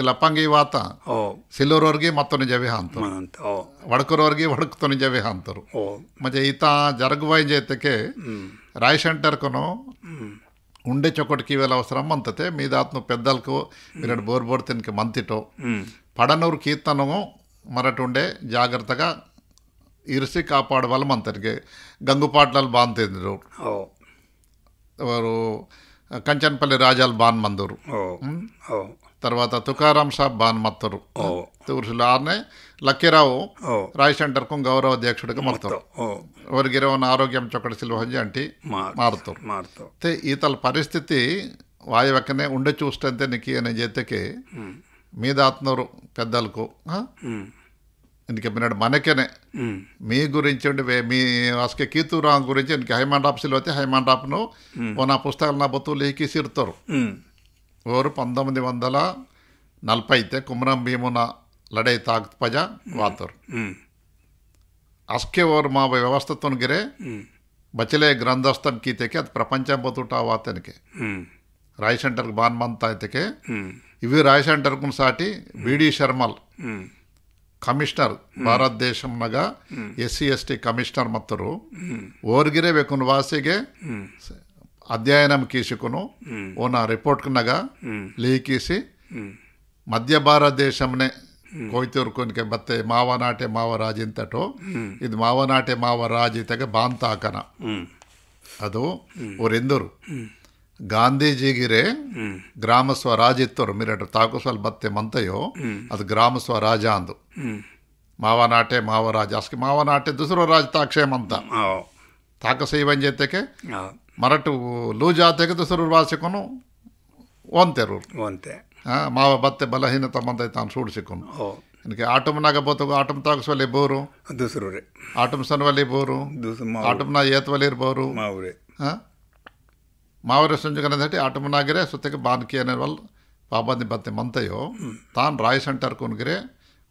ಲಪ್ಪಂಗಿ ವಾತ ಸಿಲ್ಲೋರವ್ರಿಗೆ ಮತ್ತೊಂದು ಜವೆ ಅಂತ ವಡಕರೋರ್ಗೆ ವಡಕ್ತೊಂದು ಜವೆ ಅಂತರು ಮತ್ತೆ ಈತ ಜರಗವಾಯಿ ಜೈತಕ್ಕೆ రాయ్ సెంటర్కును ఉండే చొక్కటికి వేల అవసరం అంతతే మీదాత్ను పెద్దలకు మీరు బోర్ తినికి మంతిటో పడనూరు కీర్తనము మరటుండే జాగ్రత్తగా ఇరిసి కాపాడవాళ్ళం అంతరికి గంగుపాట్లలు బాంతిದ್ರು ಅವರು కంచన్పల్లి రాజాలు బాన్ మందరు తర్వాత తుకారాం సాబ్ బాన్ మత్తరు తూర్సులు ఆర్నే లక్కీరావు రాయ్ సెంటర్కు గౌరవ అధ్యక్షుడిగా మత్తరు ಅವರಿಗಿರೋನ ಆರೋಗ್ಯ ಚೊಕ್ಕಡಿಸಿಲ್ ಹೊಂಜಿ ಅಂಟಿ ಮಾರ್ತರು ಈತల పరిస్థితి వాయువక్కనే ఉండే చూస్తే నీకు అనే చేతకి మీద ఆత్నూరు పెద్దలకు ఇందుకే మిన్నాడు మనకేనే మీ గురించి ఉండి మీ అసలు కీతూరా గురించి ఇంక హైమాండ్ ఆఫీసులో అయితే హైమాండ్ ఆప్ను ఓ నా పుస్తకాలు నా బతులు ఈకిసిరుతారు ఓరు 1940 అయితే కుమరం భీమున ಲಡೈ ತಾಗ್ತ ಪಜ ವಾತರು ಅಸ್ಕೆ ಓರ್ ಮಾ ವ್ಯವಸ್ಥೆ ಗಿರೆ ಬಚಲೆ ಗ್ರಂಥಸ್ಥನ್ ಕೀತೆಕೆ ಅದು ಪ್ರಪಂಚ ಬತುಟ ವಾತನಿಕೆ ರಾಯ್ ಸೆಂಟರ್ಗೆ ಬಾನ್ ಮಂತ ಐತೆಕೆ ಇవి రాయ్ సెంటర్కు సాటి బిడి శర్మల్ ಕಮಿಷನರ್ ಭಾರತ ದೇಶಂನಾಗ SC ST ಕಮಿಷನರ್ ಮತ್ತರು ಓರ್ಗಿರೆ ಬೇಕುನ್ ವಾಸಿಗೆ ಅಧ್ಯಯನಂ ಕೀಸಿಕುನು ಓನ ರಿಪೋರ್ಟ್ನಾಗ ಲೀಕಿಸಿ ಮಧ್ಯ ಭಾರತ ದೇಶಂನೆ ಕೊಯ್ತೂರ್ಕೊನ್ಕೆ ಬತ್ತೆ ಮಾವನಾಟೆ ಮಾವರಾಜ್ ಇಂತಟು ಇದು ಮಾವನಾಟೆ ಮಾವರಾಜ್ ಇತೆಗೆ ಬಾಂತಾಕನ ಅದು ಅವರೆಂದರು ಗಾಂಧೀಜಿಗಿರೆ ಗ್ರಾಮ ಸ್ವರಾಜ್ ಇತ್ತರು ಮೀರಟ ತಾಕು ಬತ್ತೆ ಮಂತೆಯೋ ಅದು ಗ್ರಾಮ ಸ್ವರಾಜ ಅಂದು ಮಾವನಾಟೆ ಮಾವರಾಜ್ ಅಸ್ಕೆ ಮಾವನಾಟೆ ದುಸರೋ ರಾಜ್ ತಾಕ್ಷೇಮ್ ಅಂತ ತಾಕ ಸೈವನ್ ಜೊತೆಗೆ ಮರಟು ಲೂಜಾತೆಗೆ ದುಸರು ವಾಸಿಕೊನು ಒಂತೆರು ಮಾವ ಬತ್ತೆ ಬಲಹೀನತ ಮಂತ ತಾನು ಸೂಡ್ಸಿಕೊನು ಇನ್ಕೆ ಆಟಮ್ನಾಗ ಬತ್ತಗು ಆಟಮ್ ತಾಗಸ್ವಲ್ಲಿ ಬೋರು ದುಸರು ರೀ ಆಟಮ್ ಸನ್ವಲ್ಲಿ ಬೋರು ಆಟಮ್ನ ಏತ್ವಲ್ಲಿ ಇರ್ಬೋರು ಮಾವರೆ ಸಂಜುಗನದಟ್ಟಿ ಆಟಮ್ನಾಗಿರೆ ಸುತ್ತಕ್ಕೆ ಬಾನ್ಕಿ ಅనే వాళ్ళు పాబంది బತ್ತೆ మంతయో తాను రాయ్ సెంటర్ కొనుగిరే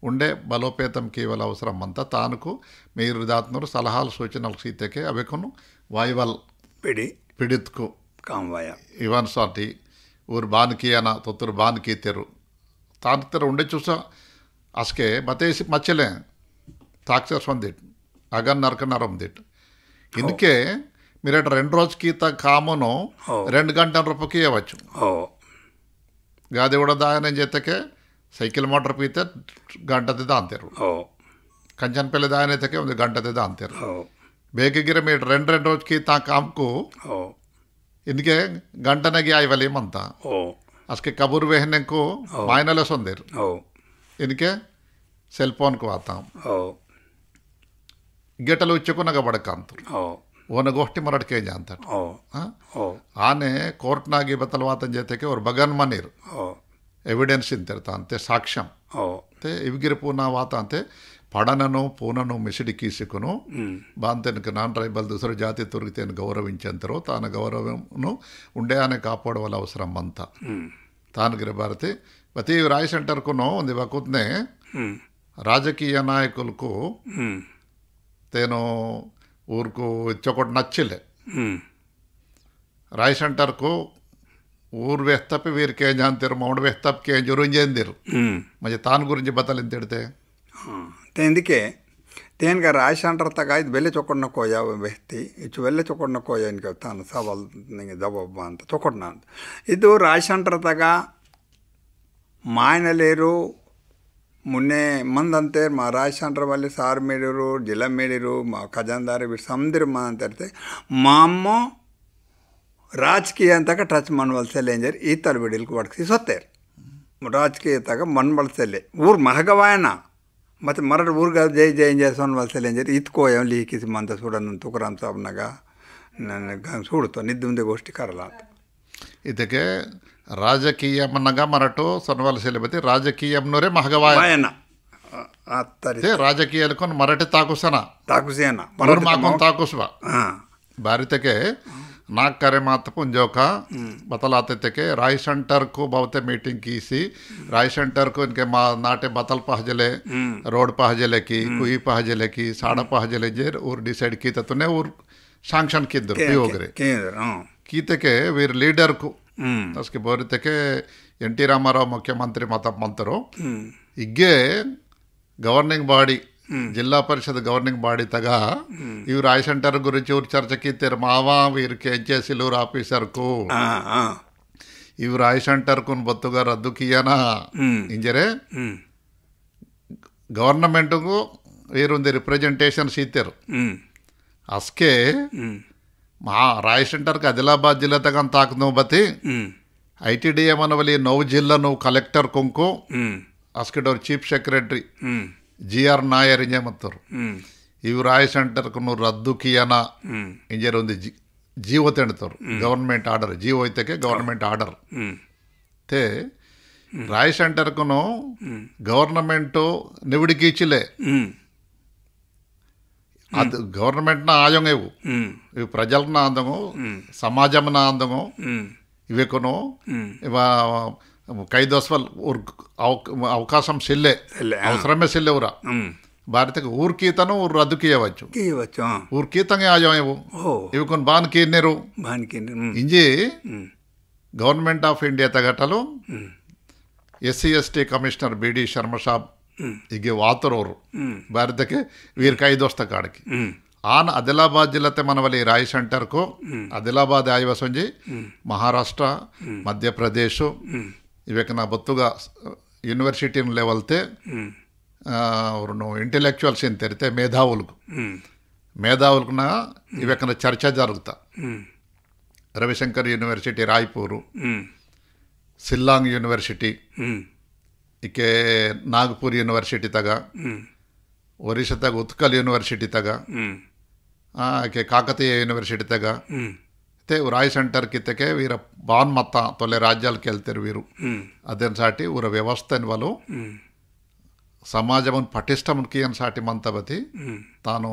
ఉండే బలోపేతం కేవల అవసరం అంత తానుకు మీరు దాత్నరు సలహాలు సూచనలు సీతకే అవేకును వాయువల్ పిడిత్కు ಕಾಮವಾಯ ಇವನ್ ಸಾಟಿ ಊರು ಬಾನ್ಕಿಯನ ತೊತ್ತರು ಬಾನ್ಕಿ ತೆರು ತಾನು ఉండే చూసా అసకే బతేసి మచ్చలే తాక్షస్ వందిట్ అగన్ నరకనరం ఉందిట్ ఇందుకే మీరు 2 రోజుకి కామును 2 గంటల రూపాయకి ఇవ్వచ్చు గాది కూడా దాయనం చేతకే సైకిల్ మోటార్ పీతే గంటది దాంతేరు కంచన్పల్లి దాయన అయితే ಒಂದು ಗಂಟದೆ దాంతేరు ಬೇಕಿಗಿರೆ మీరు 2 రోజుకి కామ్కు ఇందుకే గంటనగి ఆಯ್ವಲೇಮಂತ ಅಸ್ಕೆ ಕಬೂರ್ ವೆಹನೆಂಕು ಮಾಯನಲೆ ಸೊಂದೇರು ఇందుకే సెల్ ఫోన్కు వాతాం ಗೆಟಲು ಉಚ್ಚಕುನಗ ಬಡಕಂತರು ಓನ ಗೋಷ್ಠಿ ಮರಡ್ಕೆ ಅಂತಾಟ ಆನೆ ಕೋರ್ಟ್ನಾಗಿ ಬತ್ತಲ್ವಾತನ ಜೊತೆಗೆ ಅವ್ರು ಬಗನ್ ಮನೀರು ಎವಿಡೆನ್ಸ್ ಇಂತಿರ್ತ ಅಂತೆ ಸಾಕ್ಷ್ಯಂ ಅಂತೆ ಇವಿಗಿರಿ ಪೂನ ವಾತ ಅಂತೆ పడనను పూనను మిసిడికీసుకును బాంతెనకు నాన్ ట్రైబల్ దుసరు జాతి తొరిగితేను గౌరవించేంతరో తాను గౌరవమును ఉండే అని కాపాడవల అవసరం అంత తానుగిరి భారతి ప్రతి రాయ్ సెంటర్కును ఉంది వకుత్నే రాజకీయ నాయకులకు తేను ఊరుకు ఇచ్చొకటి నచ్చిలే రాయ్ సెంటర్కు ఊరు వేస్తప్పి వీరికి ఏం జాంతారు మౌండ్ వేస్తప్పకి ఏం జరుంజేందిరు మరి తాను గురించి బతలు ఎంత తిడితే అందుకే तेन का रायशंटर तक आयत बेले चौकड़ना कोया व्यक्ति इच बेले चौकड़ना कोया इनका तान सवाल नहीं दबाव बांध चौकड़ना ಇದು ರಾಯಶಂಟರ್ ತಗ ಮಾಯನಲೇರು ಮುನ್ನೆ ಮಂದಂತೆ ಮಾ ರಾಯಶಂಟರ್ ಬಲ್ಲಿ ಸಾರು ಮೇಡಿರು ಜಿಲ್ಲಾ ಮೇಡಿರು ಖಜಾನ್ದಾರಿ ಬಿಟ್ಟು ಸಮುದ್ರ ಮಾ ಅಂತ ಇರ್ತೆ ಮಾಮ್ಮ ರಾಜಕೀಯ ಅಂತಕ ಟಚ್ ಮನ್ವಲ್ಸೆಲ್ಲ ಎಂಜರ್ ಈ ಥರ ಬಿಡಿಲ್ಕು ಬಡ್ಸಿ ಸೊತ್ತೇರು ರಾಜಕೀಯ ತಗ ಮನ್ಬಳ್ಸೆಲ್ಲೆ ಊರು ಮಹಗವಾಯನ ಮತ್ತು ಮರಡ ಊರ್ಗ ಜೈ ಜೈ ಎಂಜರ್ ಸೊನ್ವಲ್ಸೆಲ್ಲ ಎಂಜರ್ ಇತ್ಕೋಯ ಲೀಕಿಸಿ ಮಂತ ಸುಡನ್ನು ತುಕರಾಮ್ ಸಾಬ್ನಾಗ ನನಗೆ ಸುಡ್ತು ನಿದ್ದೆ ಮುಂದೆ ಗೋಷ್ಠಿ ಕರಲ್ಲ ಅಂತ ಇದಕ್ಕೆ ರಾಜಕೀಯಮನ್ನಗ ಮರಟು ಸೊನ್ವಲ್ಸೆಲೆ ಬತ್ತಿ ರಾಜಕೀಯಂನೋರೇ ಮಹಗವಾಯನ ರಾಜಕೀಯಲ್ಕೊಂಡು ಮರಟೆ ತಾಕುಸನ ತಾಕುಸೇನ ಮಾಕೊಂಡು ತಾಕುಸ್ವ ಭಾರತಕ್ಕೆ नाक करे मात पुंजों का बतलाते थे कि रायशंटर को बहुत मीटिंग की सी रायशंटर को इनके नाटे बतल पहजले रोड पहजले की कुई पहजले की साड़ा पहजले जेर और डिसाइड की तूने और शांक्शन कीते के वीर लीडर को उसके बोलते के एन.टी. रामाराव मुख्यमंत्री मत मंत्रो इग्गे गवर्निंग बाडी జిల్లా పరిషత్ గవర్నింగ్ బాడీ తగా ఇవి రాయశంటర్ గురించి ఊరు చర్చకి మావా వీరికి హెచ్ఎస్సీలు ఆఫీసర్కు ఇవి రాయశంటర్కు బొత్తుగా రద్దు కియనా ఇంజరే గవర్నమెంట్కు వీరుంది రిప్రజెంటేషన్స్ ఇచ్చారు అస్కే మా రాయశంటర్కి ఆదిలాబాద్ జిల్లా తగ తాకు బతి ఐటీడీఎం అనవలి నౌ జిల్లా నువ్వు కలెక్టర్ ಕೊಂಕು ಅಸ್ಕೆಡವ್ರ ಚೀಫ್ ಸೆಕ್ರೆಟರಿ जी.आर. नायर इंजे मत्तर इव रायशंटर्क रद्दु कियना इंजर उंदी जीवो तेंडतर गवर्नमेंट आर्डर जीवो इतके गवर्नमेंट आर्डर ते रायशंटर्क गवर्नमेंट निवडिकी इच्चिले ಅದು ಗವರ್ನಮೆಂಟ್ನ ಆಯೋಗ ಇವು ಪ್ರಜಲ್ನ ಅಂದಂಗು ಸಮಾಜಮನ ಅಂದಂಗು ಇವೇಕನು ಇವ ಕೈದೋಸ್ವಲ್ అవకాశం సెల్లే అవసరమే సెల్లెవురా భారతకు ఊరికీతను ఊరు రద్దు కీయవచ్చు ఊరికీతంగా ఆయోవు ఇవి కొన్ని బాన్ కీర్నేరు ఇంజి గవర్నమెంట్ ఆఫ్ ఇండియా తగటలు SC/ST commissioner BD Sharma saab ಈಗ ವಾತರೋರು ಭಾರತಕ್ಕೆ ವೀರ್ ಕೈದೋಸ್ತ ಕಾಡಕ್ಕೆ ಆನ್ ಆದಿಲಾಬಾದ್ ಜಿಲ್ಲತೆ మనవలి రాయశంటర్కు ఆదిలాబాద్ ఆదివాసంజి మహారాష్ట్ర మధ్యప్రదేశ్ ಇವಕ್ಕೆ ಬೊತ್ತುಗ ಯೂನಿವರ್ಸಿಟಿ ಲೆವೆಲ್ತೆ ಅವ್ರನ್ನು ಇಂಟೆಲೆಕ್ಚುವಲ್ಸ್ ಏನು ತೆರಿತೆ ಮೇಧಾವುಲ್ನ ಇವಕ್ಕೆ ಚರ್ಚೆ ಜరుగుతా Ravishankar university ರಾಯ್ಪುರು ಸಿಲ್ಲಾಂಗ್ university ಇಕೆ Nagpur university ತಗ ಒರಿಸ್ಸಾ ತಗ ಉತ್ಕಲ್ ಯೂನಿವರ್ಸಿಟಿ ತಗ ಇಕೆ ಕಾಕತೀಯ ಯೂನಿವರ್ಸಿಟಿ ತಗ రాయశంటర్ కిత్తకే వీర బాన్ మత్త తొలే రాజ్యాలకు వెళ్తారు వీరు అదేని సాటి ఊర వ్యవస్థని వాళ్ళు సమాజం పటిష్టముకి అని సాటి మంతబతి తాను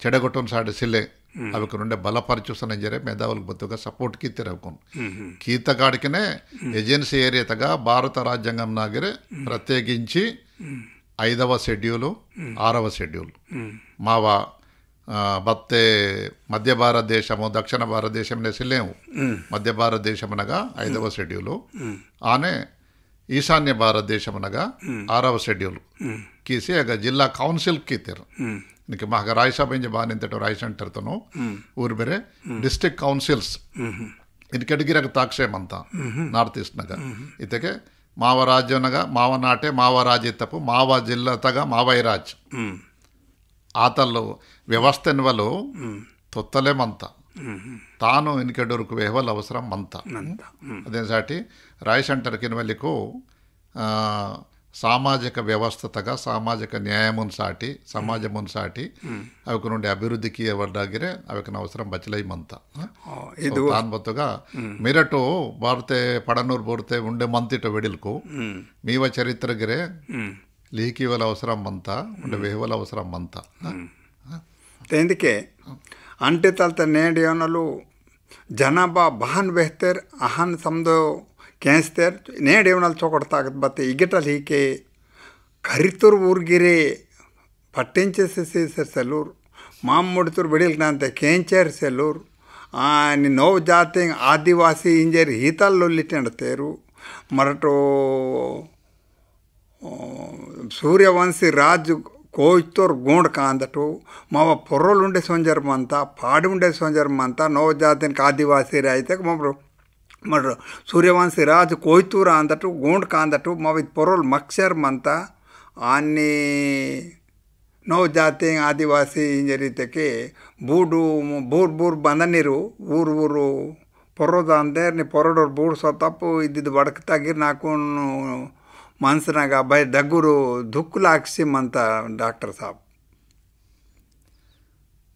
చెడగొట్టని సాటి సిల్లే అవి నుండే బలపరచుసని జరే మేధావులకు బతుగా సపోర్ట్ కిత్తరవుకోను కీతకాడికినే ఏజెన్సీ ఏరియాతగా భారత రాజ్యాంగం నాగరే ప్రత్యేకించి 5వ షెడ్యూలు 6వ షెడ్యూల్ మావా బత్తే మధ్య భారతదేశము దక్షిణ భారతదేశం నెసిలేము మధ్య భారతదేశం అనగా 5వ షెడ్యూలు ఆనే ఈశాన్య భారతదేశం అనగా 6వ షెడ్యూల్ కీసి అగ జిల్లా కౌన్సిల్ కిత్తరు నీకు మాకు రాయసభ ఇంజ బానింతటో రాయశంటర్తోను ఊరు ಬೇರೆ ಡಿಸ್ಟ್ರಿಕ್ಟ್ ಕೌನ್ಸಿಲ್ಸ್ ಇನ್ಕೆಟಗಿರಗ ತಾಕ್ಷೇಮಂತ ನಾರ್ತ್ ಈಸ್ಟ್ ನಗ ಇತಕ್ಕೆ ಮಾವ ರಾಜ್ಯನಗ ಮಾವ ನಾಟೆ ಮಾವ ರಾಜ್ಯ ತಪ್ಪು ಮಾವ ಜಿಲ್ಲಾ ತಗ ಮಾವೈರಾಜ್ ಆತಲ್ಲು ವ್ಯವಸ್ಥೆನ వాళ్ళు ತೊತ್ತಲೇ ಮಂತ ತಾನು ಇನ್ಕೆಡೋರ್ಕು ವೇಹವಲ್ ಅವಸరం ಮಂತ ಅದೇ ಸಾಟಿ ರಾಯಶಂಟರ್ಕಿನ వెళ్ళికు సామాజిక వ్యవస్థ తగ సామాజిక న్యాయమున్ సాటి సమాజమున్ సాటి అవకు నుండి అభివృద్ధికి ఎవరిడాగిరే అవకు అవసరం బచ్చలై మంత ಇದು ತಾನ್ ಬತ್ತುಗ ಮಿರಟು ಭಾರತೆ ಪಡನೂರು ಬೋರ್ತೆ ಉಂಡೆ ಮಂತಿಟ ವೆಡಿಲ್ಕು ಮೀವ ಚರಿತ್ರಗಿರೆ లీకివల అవసరం మంత ఉండే వేహవల అవసరం మంత ఎందుకే అంటే తల్త నేడియోనలు జనాభా బహన్ ಬೆಹ್ತರ್ ಅಹನ್ ಸಮದೋ ಕ್ಯಾನ್ಸ್ತರ್ ನೇಡಿಯೋನಲ್ ಚೋಕೊಡ್ತಾಗತ್ ಬತ್ತೆ ಇಗಿಟಲ್ ಹೀಕೆ ಕರಿತುರ್ ಊರ್ಗಿರೆ ಪಟ್ಟಿಂಚೆ ಸೆಲ್ಲೂರ್ ಮಾಮ್ಮುಡಿತುರ್ ಬಿಡಿಲ್ಕಂತೆ ಕೇಂಚರ್ ಸೆಲ್ಲೂರ್ ನೋವು ಜಾತಿ ಆದಿವಾಸಿ ಇಂಜರ್ ಹೀತಲ್ಲೊಲ್ಲಿಟ್ಟೇರು ಮರಟೋ ಸೂರ್ಯವಂಶಿ ರಾಜ್ ಕೋಯ್ತೋರು ಗೋಂಡ್ ಕಾಂದಟು ಮಾವ ಪೊರೋಲ್ ಉಂಡೆ ಸೊಂಜರ್ಮ ಅಂತ ಪಾಡಿ ಉಂಡೆ ಸೊಂಜರ್ಮ ಅಂತ ನೋ ಜಾತಿನ ಆದಿವಾಸಿ అయితే ಮಬ್ರು ಮಡ್ರು ಸೂರ್ಯವಂಶಿ ರಾಜು ಕೋಯ್ತೂರ ಅಂದಟು ಗೋಂಡ್ ಕಾಂದಟು ಮಾವ ಇದು ಪೊರೋಲ್ ಮಕ್ಷರ್ಮ ಅಂತ ಆನಿ ನೋ ಜಾತಿ ಆದಿವಾಸಿ ಇಂಜರಿತಕ್ಕೆ ಬೂಡು ಬೂರ್ ಬಂದನಿರು ಊರು పొర్రోదు అందే నీ పొరడోరు బూడు సొత్తప్పు ఇది వడకతాగిరి నాకు మనసునాಗ ಬೈ దగ్గురు దుక్కులు ಹಾಕ್ಸಿಮಂತ ಡಾಕ್ಟರ್ ಸಾಬ್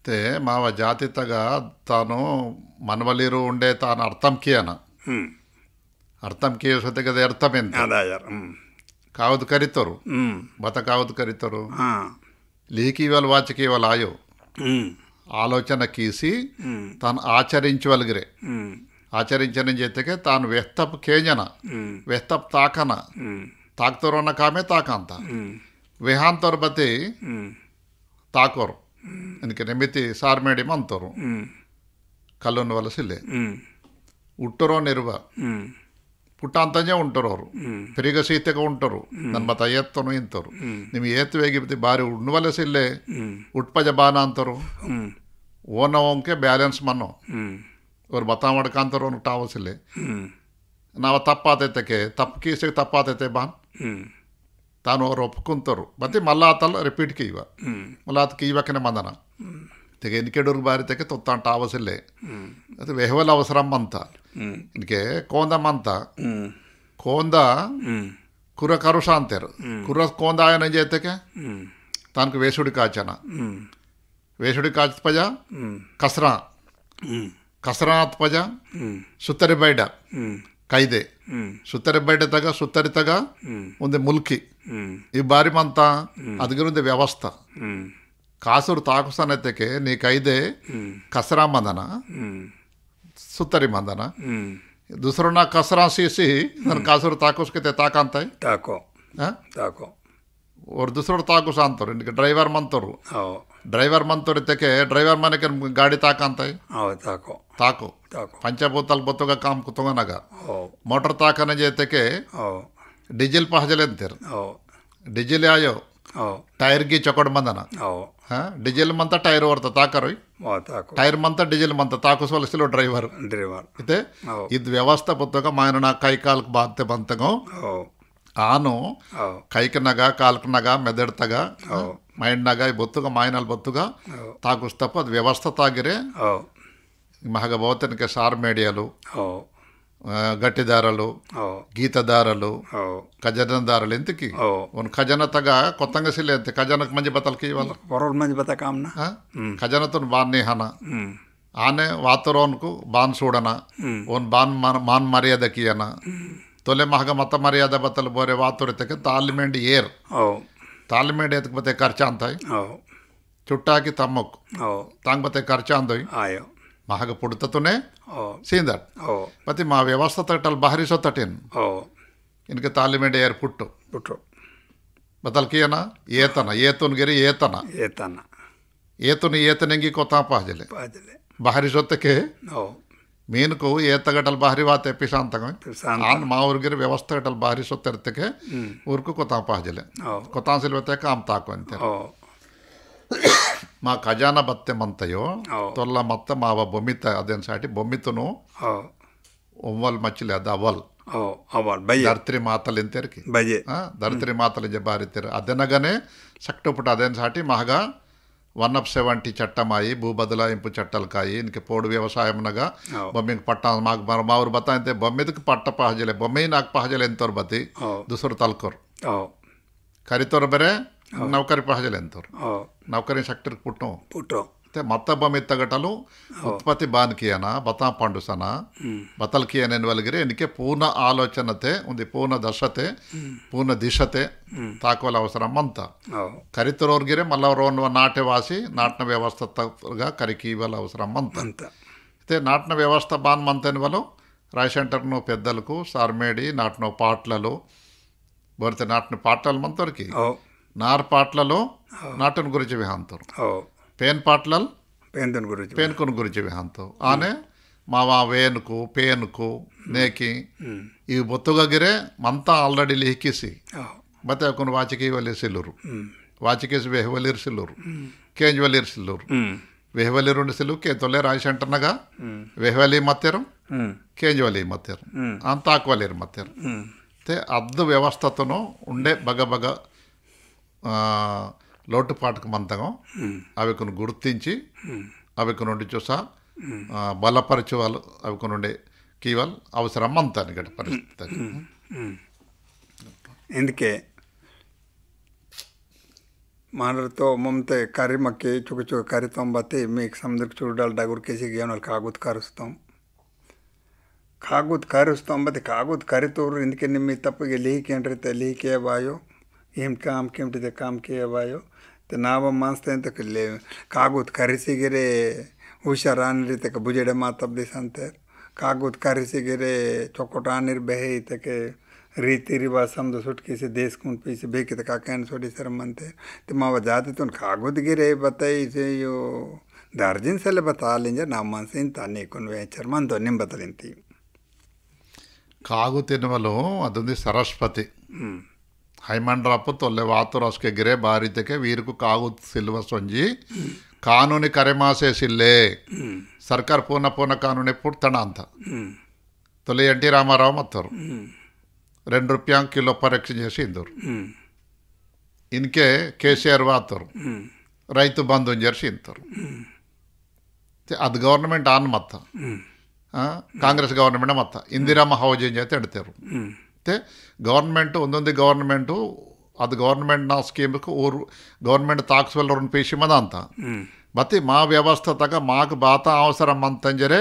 తే మావ జాతితగా తాను మనవలిరు ఉండే తాను అర్థం కియన ಅರ್ಥಂ ಕೇಳಿಸೋದಕ್ಕೆ ಅದು ಅರ್ಥಮೆಂತ ಕಾವದು ಕರಿತರು ಬತ ಕಾವದು ಕರಿತರು లీకీవల్ వాచకీవల్ ఆయో ఆలోచన కీసి తాను ఆచరించవలిగిరే ఆచరించిన చేతకే తాను వ్యక్తపు కేంజన వ్యక్తపు తాకన ತಾಕ್ತೋರನ್ನ ಕಾಮೆ ತಾಕಂತ ವಿಹಾಂತವ್ರ ಬತ್ತಿ ತಾಕೋರು ಅದಕ್ಕೆ ನೆಮಿತಿ ಸಾರ್ಮೇಡಿ ಮಂತೋರು ಕಲ್ಲನ್ನು ವಲಸಿಲ್ಲೆ ಹುಟ್ಟರೋ ನಿರುವ ಪುಟ್ಟಾಂತಂಜೆ ಉಂಟರು ಅವರು ಪೆರಿಗ ಸೀತೆಗೆ ಉಂಟರು ನನ್ನ ಮತ ಏತ್ತನು ಇಂತರು ನಿಮ್ಗೆ ಏತುವೇಗಿ ಬಾರಿ ಉಣ್ಣವಲಸಿಲ್ಲೆ ಉಟ್ಪಜ ಬಾನ ಅಂತರು ಓನವಂಕೆ ಬ್ಯಾಲೆನ್ಸ್ ಮನ್ನೋ ಅವ್ರು ಬತ ಮಾಡ್ಕಂತಾರ ಅವ್ನು ಟಾವಸಿಲ್ಲೆ ನಾವು ತಪ್ಪಾತೈತಕ್ಕೆ ತಪ್ಪು ಕೀಸಿಗೆ ತಪ್ಪಾತೈತೆ ಬಾನ್ ತಾನು ಅವ್ರು ಒಪ್ಕೊಂತರು ಮತ್ತೆ ಮಲ್ಲ ಆತಲ್ಲ ರಿಪೀಟ್ ಕೀವ ಮಲ್ಲ ಆತ ಕೀವಕ್ಕನೆ ಮಂದನ ತೆಗೆ ಎನ್ಕೆಡೂರ್ಗೆ ಬಾರಿ ತೆಗೆ ತೊತ್ತಾಂಟ ಆವಸಿಲ್ಲೆ ಅದು ವೆಹವಲ್ ಅವಸರಮ್ಮ ಅಂತ ಇದಕ್ಕೆ ಕೋಂದಮ್ಮ ಅಂತ ಕೋಂದ ಕುರ ಕರುಷ ಅಂತಾರು ಕುರ ಕೋಂದ ఆయన చేతకే తనకు వేసుడి కాచన వేసుడి కాచ పజ కసరా ಕಸರಾತ್ ಪಜ ಸುತ್ತರಿ ಬೈಡ ಕೈದೆ ಸುತ್ತರಿ ಬೈಡ ತಗ ಸುತ್ತರಿ ತಗ ಒಂದು ಮುಲ್ಕಿ ಈ ಬಾರಿ ಮಂತ ಅದಗಿರುಂದೆ ವ್ಯವಸ್ಥೆ ಕಾಸೂರು ತಾಕುಸನತೆಗೆ ನೀ ಕೈದೆ ಕಸರಾ ಮಂದನ ಸುತ್ತರಿ ಮಂದನ ದುಸರನ್ನ ಕಸರಾ ಸೀಸಿ ನನ್ನ ಕಾಸೂರು ತಾಕುಸ್ಕತೆ ತಾಕಂತಾಯಿ ತಾಕೋ ತಾಕೋ ಅವ್ರು ದುಸರು ತಾಕುಸ ಅಂತವ್ರು ಇಂಡಿಗೆ ಡ್ರೈವರ್ ಮಂತವ್ರು ಡ್ರೈವರ್ ಮಂತವ್ರಿದ್ದಕ್ಕೆ ಡ್ರೈವರ್ ಮನೆಗೆ ಗಾಡಿ ತಾಕಂತಾಯಿ ತಾಕೋ ತಾಕು పంచభూతాలు బొత్తుగా కాముకుతుంగనగా మోటార్ తాకన చేతకే డీజిల్ పహజలు అంతారు డీజిల్ ఆయో టైర్కి చొకడు మందన డీజిల్ మంత టైర్ వర్త తాకరు టైర్ మంత డీజిల్ మంత తాకుసవలసిలో డ్రైవర్ అయితే ఇది వ్యవస్థ బొత్తుగా మాయన నా కై కాలకు బాధ్యత బంతగం ಆನು ಕೈಕನಗ ಕಾಲ್ಕನಗ ಮೆದಡ್ತಗ ಮೈಂಡ್ನಾಗ ಬೊತ್ತುಗ ಮಾಯನಲ್ಲಿ ಬೊತ್ತುಗ ತಾಕುಸ್ತಪ್ಪ ಅದು ವ್ಯವಸ್ಥೆ ತಾಗಿರೆ మహగ భవతనికి సార్ మేడియాలు గట్టిదారలు గీతదారలు ఖజనదారలు ఎంతకి ఖజనతಗ కొత్తగా సిల్లే అంతే ఖజనకు మంచి బతలకి ఇవ్వాలి పొరలు మంచి బత కామన ఖజనతో బాన్ హన ఆనే వాతరోన్కు బాన్ చూడన ఓన్ బాన్ మాన్ మర్యాదకి అన తొలే మహగ మత మర్యాద బతలు ಬೋರೆ ವಾತುರತೆಗೆ ತಾಲಿಮೆಂಡ್ ಏರ್ ತಾಲಿಮೆಂಡ್ ಎದಕ್ಕೆ ಬತ್ತೆ ಖರ್ಚ ಅಂತಾಯಿ ಚುಟ್ಟಾಕಿ ತಮ್ಮಕ್ಕು ತಾಂಗ್ ಬತ್ತೆ ಖರ್ಚ ಅಂದೋಯ್ ಮಹಾಗ ಪುಡ್ತತುನೆ ಸೀಂದಟ್ ಮತ್ತೆ ಮಾ ವ್ಯವಸ್ಥೆ ತಟ್ಟಲ್ ಬಾಹರಿ ಸೊತ್ತಟೇನು ಇನ್ಕೆ ತಾಲಿಮೆಂಡ್ ಏರ್ ಪುಟ್ಟು ಬತಲ್ಕಿಯನ ಏತನ ಏತುನ್ಗಿರಿ ಏತನ ಏತುನಿ ಏತನೆಂಗಿ ಕೊತ್ತಾ ಪಾಜಲೆ ಬಾಹರಿ ಸೊತ್ತಕ್ಕೆ ಮೀನುಕು ಏತಗಟಲ್ ಬಾಹರಿ ವಾತೆ ಪಿಸಾಂತಗ ಆನ್ ಮಾ ಊರ್ಗಿರಿ ವ್ಯವಸ್ಥೆ ಗಟಲ್ ಬಾಹರಿ ಸೊತ್ತಿರ್ತಕ್ಕೆ ಊರ್ಕು ಕೊತ್ತಾ ಪಾಜಲೆ ಕೊತ್ತಾ ಸಿಲ್ವತ್ತೆ ಕಾಮ್ ತಾಕು ಅಂತ మా ఖజానా బత్తె మంతయో తొల్ల మొత్త మావ బొమ్మిత అదేం సాటి బొమ్మితును ఒవ్వల్ మచ్చిలే అది అవల్ ಧರಿತ್ರಿ ಮಾತಲ್ ಎಂತೇರ್ಕಿ ಧರಿತ್ರಿ ಮಾತಲ್ ಇಂಜೆ ಬಾರಿತೀರ ಅದೆನಗನೆ ಸಕ್ಟುಪುಟ ಅದೇನ್ ಸಾಟಿ ಮಹಗ 170 ಚಟ್ಟಮಾಯಿ ಭೂ ಬದಲಾయింపు చట్టాలు కాయి ఇంకే పోడు వ్యవసాయంనగా బొమ్మికి పట్ట మాకు మా ఊరు బతా అంతే బొమ్మిదికి పట్ట పహజలే బొమ్మి నాకు పహజలే ఎంతోరు బతి దుసరు తల్కోరు ಕರಿತೋರು ಬೇರೆ ನೌಕರಿ ಪಹಜಲೆ ಎಂತವ್ರು ನೌಕರಿ ಸೆಕ್ಟರ್ಗೆ ಪುಟ್ಟು ಮತ್ತೆ ಮತ್ತ ಬೊಮ್ಮಿ ತಗಟಲು ಉತ್ಪತ್ತಿ ಬಾನ್ಕಿಯನ ಬತಾ పండుసన బతల్కియన ఎన్వల్గిరి ఎన్నికే పూర్ణ ఆలోచనతే ఉంది పూర్ణ దశతే పూర్ణ దిశతే తాకోల అవసరం అంత కరితరోర్గిరే మల్లవరోన్వ నాటే వాసి నాటన వ్యవస్థగా కరికీవల అవసరం అంత అయితే నాటన వ్యవస్థ బాన్ మంతెన్వలు రాయ్ సెంటర్ను పెద్దలకు సార్మేడి నాటన పాటలలో బోరితే నాటన పాటలు మంతరికి నార్ పాటలలో నాటన గురించి విహాంతరు పేన్ పాటలల్ పేన్కుని గురించి విహాంతో ఆనే మావా వేనుకు పేనుకు నేకి ఇవి బొత్తుగగిరే మంతా ఆల్రెడీ లిహికిసి ಮತ್ತೆ ಅವನು ವಾಚಿಕೆ ಇವಲ್ಲಿ ಸಿಲ್ಲರು ವಾಚಿಕೇಶ್ ವೆಹವಲಿರ್ಸಿಲ್ಲೂರು ಕೇಂಜ್ವಲಿರ್ಸಿಲ್ಲೂರು ವೆಹವಲಿರುಂಡು ಸಿಲ್ಲು ತೊಲೆ ರಾಯ್ ಸೆಂಟರ್ನಾಗ ವೆಹವಲಿ ಮತ್ತೇರು ಕೇಂಜ್ವಲಿ ಮತ್ತೇರು ಅಂತ ಆಕ್ವಲಿರು ಮತ್ತೇರು తే అద్దు వ్యవస్థతోనూ ఉండే బగ లోటుపాటుకు మంతగం అవి కొన్ని గుర్తించి అవి కొన్ని చూసా బలపరచు వాళ్ళు అవి కొన్ని ఉండే కీవల్ అవసరం అంతాను గట్టి పరిస్థితి ఇందుకే మానవుతో మమతే కర్రీ మక్కి చుక్క కర్రీ తొంబత్తి మీకు సముద్రకు చూడాలి డగురికేసి గేనలు కాగుతు కరుస్తాం ಕಾಗುದ್ ಕರಿಸ್ತಾಂ ಬತ್ತೆ ಕಾಗುದ್ ಕರಿತೋರು ಇಂದಕ್ಕೆ ನಿಮ್ಮ ತಪ್ಪಿಗೆ ಲೀಕ್ ಏನ್ರಿತೆ ಲೀಕೆ ಬಾಯೋ ಏಮ್ ಕಾಮ್ ಕೆಮ್ಟಿದೆ ಕಾಮ್ ಕೆ ಬಾಯೋ ನಾವ ಮಾನ್ಸ್ತೆ ಅಂತ ಕಲ್ಲಿ ಕಾಗುದ್ ಕರಿಸಿಗಿರೆ ಹುಷಾರಾನಿರ್ತಕ ಬುಜೆಡೆ ಮಾತಬ್ದಿಸ್ ಅಂತೆ ಕಾಗುದ್ ಕರಿಸಿಗಿರೆ ಚೊಕೊಟಾನಿರ್ ಬೆಹೆ ಇತಕ್ಕೆ ರೀತಿ ರಿವಾಜ ಸಮದು ಸುಟ್ಕಿಸಿ ದೇಸ್ಕೊಂಡು ಪೀಸಿ ಬೇಕಿದೆ ಕಾಕೇನು ಸೊಡಿ ಸರಮಂತೆ ಮಾವ ಜಾತಿ ತುನ್ ಕಾಗುದ್ಗಿರೆ ಬತ್ತಾಯಿ ಯೋ ದರ್ಜಿನ್ ಸಲ ಬತ್ತ ಅಲ್ಲಿಂಜ ನಮ್ಮ ಮನ್ಸು ಇಂತ ನೀಕೊಂಡು ವೇಚರ್ ಮಂದು ನಿಮ್ಮ ಬತ್ತಲಿಂತಿ ಕಾಗು ತಿನ್ನುವಲು ಅದೊಂದು ಸರಸ್ವತಿ ಹೈಮಂಡ್ರಪ್ಪ ತೊಲ್ಲೆ ವಾತುರಸ್ಕೆ ಗಿರೆ ಬಾರಿತಕ್ಕೆ ವೀರಕು ಕಾಗು ಸಿಲ್ವ ಸೊಂಜಿ ಕಾನೂನಿ ಕರೆಮಾಸೇಸಿಲ್ಲೇ ಸರ್ಕಾರ ಪೂರ್ಣ ಕಾನೂನಿ ಪುಡ್ತಣ ಅಂತ ತೊಲೆ ಎನ್ ಟಿ ರಾಮಾರಾವ್ ಮತ್ತವರು ₹2 కిలో పరీక్ష చేసి ఇందరు ఇన్కే కేసీఆర్ వాతరు రైతు బంధు చేసి ఇంతరు ಅದು ಗೌರ್ಮೆಂಟ್ ಆನ್ ಮತ್ತ ಕಾಂಗ್ರೆಸ್ ಗೌರ್ಮೆಂಟ್ ಮತ್ತ ಇಂದಿರಮ್ಮ ಹೌಜಿಂಗ್ ಅಂತ ಹೇಳ್ತಾರೆ ಮತ್ತು ಗೌರ್ಮೆಂಟು ಒಂದೊಂದು ಗೌರ್ಮೆಂಟು ಅದು ಗೌರ್ಮೆಂಟ್ನ ಸ್ಕೀಮ್ಗೆ ಊರು ಗೌರ್ಮೆಂಟ್ తాక్స్వెల్లరుని పేషిమద అంత బతి మా వ్యవస్థ తగ మాకు బాత అవసరం అంతంజరే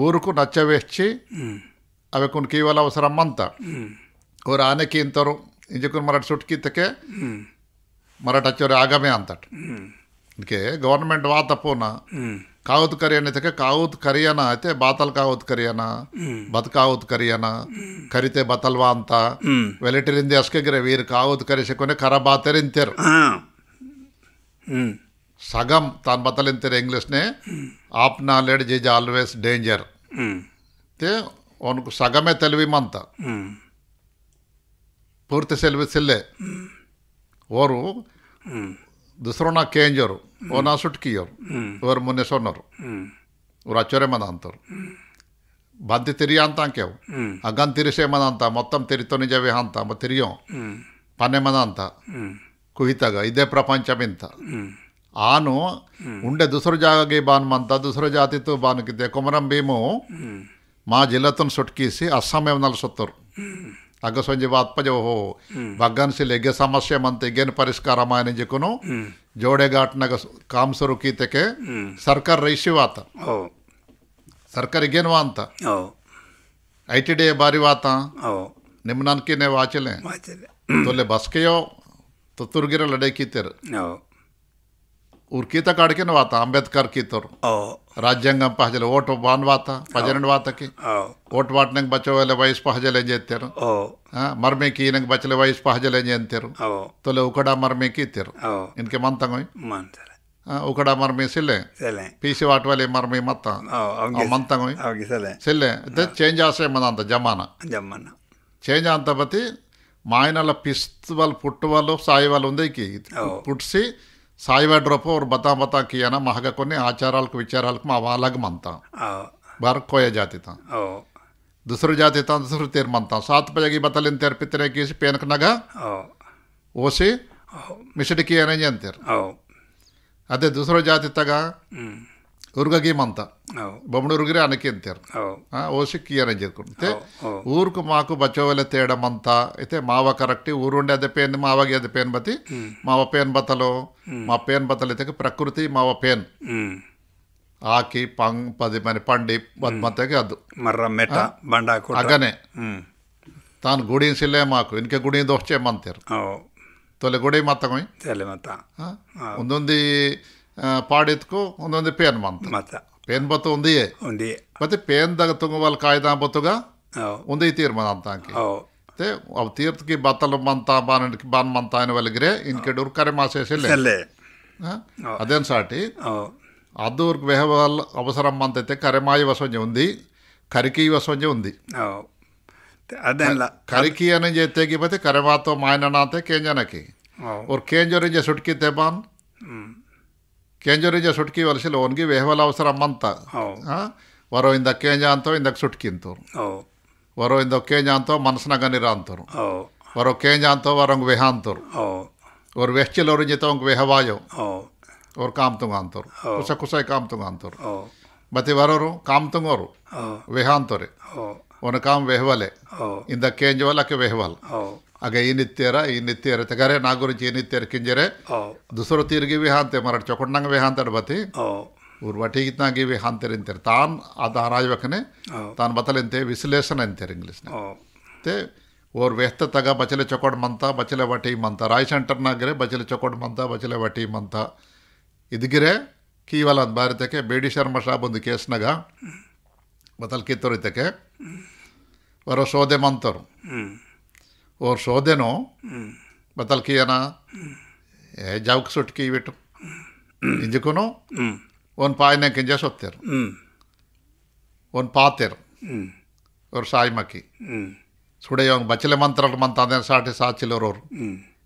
ఊరుకు నచ్చవేచ్చి అవి కొన్ని కీవల అవసరం అంత ఊరు ఆನೆకి ఇంతరు ఇంజకుని మరటి సుట్కిత్తకే మరటి వచ్చారు ఆగమే అంతట ఇంకే గవర్నమెంట్ వాత పోన కావుతు కరి అనేతకే కావుతు కరియన అయితే బాతలు కావుతు కరియన బతకావుతు కరియన కరితే బతల్వా ಅಂತ వెలిటరింది అస్కెగిరే వీరు కావుతు కరిసెకొని కరబాతెరింతేరు సగం తాను బతలింతేరు ఇంగ్లీష్నే ఆప్ నాలెడ్జ్ ఈజ్ ఆల్వేస్ డేంజర్ తే ಅವನಿಗೆ ಸಗಮೆ ತೆಲುವಿಮಂತ ಪೂರ್ತಿ ಸೆಲ್ವಿಸಿಲ್ಲೇ ಓರು ದುಸರೋನ ಕೇಂಜರು ಓನಾ ಸುಟ್ಕಿಯೋರು ಇವರು ಮುನ್ನೆ ಸೊನ್ನರು ಇವ್ರು ಅಚ್ಚೋರೆ ಮದ ಅಂತವ್ರು ಬಂದಿ ತಿರಿಯ ಅಂತ ಅಂಕೆವು ಅಗನ್ ತಿರಿಸೆ ಮದ ಅಂತ ಮೊತ್ತಂ ತಿರಿತೋ ನಿಜವೇ ಅಂತ ತಿರಿಯೋ ಪನ್ನೆ ಮದ ಅಂತ ಕುಹಿತಾಗ ಇದೇ ಪ್ರಪಂಚಮಿಂತ ಆನು ಉಂಡೆ ದುಸರು ಜಾಗಗೆ ಬಾನ್ಮಂತ ದುಸರು ಜಾತಿತ್ತು ಬಾನುಕಿದ್ದೆ ಕೊಮರಂ ಭೀಮು మా జిల్లతను సుట్కీసి అస్సామేమనాలు సొత్తరు అగ్గ సొంజి వాత్పజ ఓహో బగ్గన్సిల్ ఎగ్గ సమస్య మంత ఎగ్గేని పరిష్కారం ఆయన జిక్కును ಜೋಡೆಘಾಟ್ನಾಗ ಕಾಮ್ಸರು ಕೀತೆಕೆ ಸರ್ಕಾರ ರೈಸಿವಾತ ಸರ್ಕಾರ ಈಗೇನು ಅಂತ ITD ಬಾರಿ ವಾತ ನಿಮ್ಮ ನನ್ಕಿನೇ ವಾಚಲೆ ತೊಲೆ ಬಸ್ಕೆಯೋ ತುತ್ತುರ್ಗಿರ ಲಡೆ ಕೀತೆರು ఊరు కీత కాడికిన వాత అంబేద్కర్ కీతరు రాజ్యాంగం పహజలు ఓటు బాన్ వాత 12 వాతకి ఓటు వాటినంಗೆ బచ్చోవెల వయసు పహజలు ఏం చేస్తారు మర్మేకి ఈయనకి బచ్చల వయసు పహజలు ఏం చేస్తారు తొಲೆ ఉకడా మర్మేకి ఇస్తారు ఇన్కే మంతంగ ఉకడా మర్మే సిల్లే పీసి వాటి వల్ల మర్మే మత్త మంతంగ సిల్లే అయితే చేంజ్ ఆసే మన అంత జమానా చేంజ్ అంత బతి మాయనల పిస్తువల్ పుట్టువలు సాయి వాళ్ళు ఉంది పుట్సి సాయివా డ్రాప్ ಅವ್ರು ಬತಾ ಕಿಯನ ಮಹಗ ಕೊನೆ ಆಚಾರಾలకు ವಿಚಾರಾలకు మా వాళ్ళకి మంతా ಬಾರ್ ಕೋಯ ಜಾತಿತ ದುಸರು ಜಾತಿತ ದುಸರು ತೇರ್ ಮಂತಾ ಸಾತ್ ಬಜಗಿ ಬತಲಿನ್ ತೇರ್ ಪಿತ್ರೆ ಕೀಸಿ ಪೇನಕನಗ ಓಸಿ ಮಿಷಡಿಕಿ ಏನೇಂಜ ಅಂತೀರ್ ಅದೇ ದುಸರು ಜಾತಿತಗ ಉರ್ಗಗಿ ಮಂತ ಬೊಮ್ಮಡುರ್ಗಿರಿ అనకి అంటారు ఓసి కియరేంజ్ చేసుకుంటే ఊరుకు మాకు బచ్చోవెల తేడం అంతా అయితే మావ కరెక్ట్ ఊరుండే అదే పేన్ మావగి అదే పేన్ బతి మావ పేన్ బతలో మా పేన్ బతలు అయితే ప్రకృతి మావ పేన్ ఆకి పంగ్ 10 ಮನೆ పండి బద్మతకి ಅದು ಮರ್ರ ಮೆಟ ಬಂಡ ಅಗನೆ ತಾನು ಗುಡಿಸಿಲ್ಲೇ ಮಾಕು ಇನ್ಕೆ ಗುಡಿ ದೋಷ್ಟೇ ಮಂತೇರು ತೊಲೆ ಗುಡಿ ಮತ್ತಗೊಯ್ ಒಂದೊಂದು ಪಾಡಿತ್ಕು ಒಂದೊಂದು ಪೇನ್ ಮಂತ ಪೇನ್ ಬತ್ತು ಒಂದಿಯೇ ಮತ್ತೆ ಪೇನ್ ದಾಗ ತುಂಗ వాళ్ళు ಕಾಯ್ದಾ ಬತ್ತುಗ ಒಂದೇ ತೀರ್ಮಾನ ಅಂತ ಹಾಕಿ ಮತ್ತೆ ಅವು ತೀರ್ಥಕ್ಕೆ ಬತ್ತಲು ಮಂತ ಬಾನ್ ಮಂತ ಅನ್ನ ವಲಗಿರೆ ಇನ್ಕೆ ಡೂರ್ ಕರೆ ಮಾಸೇಸಿಲ್ಲೇ అదేం సాటి అద్దూర్కు వెహవాల్ అవసరం అంతైతే కరెమాయి వసంజ ఉంది కరికి వసంజ ఉంది అదే కరికి అని చెప్తే పోతే కరెమాతో మాయననాతే కేంజనకి और केंजोरिजे सुटकी तेबान केंजोरिजे सुटकी वलसिल ओनगी वेहवल अवसरम अंत वरो इंद केंज अंतो इंदक सुटकी अंतोर वरो इंद केंज अंतो मनसना गनिर अंतोर वरो केंज अंतो वरंग वेहांतोर और वेहचिल और जितोंग वेहवायो और काम तुंग अंतोर कुछ कुछ काम तुंग अंतोर बते वरोरो काम तुंगोरो वेहांतोरे ओन काम वेहवले इंद केंज वाला के वेहवल आगे ಈ ನಿತ್ಯರ ತೆಗರೆ ನಾ ಗುరించి ಈ ನಿತ್ಯರ ಕಿಂಜರೆ ದುಸರು ತೀರ್ಗಿ ವಿಹಾಂತೆ ಮರಟ್ ಚೊಕೊಂಡಂಗ ವಿಹಾಂತಡ್ ಬತಿ ಊರ್ ವಟಿಗಿತ್ನಾಗಿ ವಿಹಾಂತರ್ ಅಂತಾರೆ ತಾನ್ ಅದು ಆರಾಯ್ಬೇಕನೆ ತಾನ್ ಬತಲೆಂತೆ ವಿಶ್ಲೇಷಣೆ ಅಂತಾರೆ ಇಂಗ್ಲೀಷ್ನ ते और व्यस्त तग बचले चकोड मंता बचले वटी मंता राय सेंटर नागरे बचले चकोड मंता बचले वटी मंता इदगिरे कीवल भारतಕ್ಕೆ ಬೇಡಿ ಶರ್ಮಾ ಸಾಬ್ ಒಂದು ಕೇಸ್ನಾಗ ಬತಲ್ ಕಿತ್ತೋರಿತಕ್ಕೆ ವರೋ ಸೋದೆ ಮಂತರು और सौदेनो बतल की ना जावक सुटकी बिटू इंजकुनो ओन पायने किंजा सोतेर ओन पातेर और साइमकी सुड़ेयोंग बचले मंत्र मंतादे साठे साचिलोर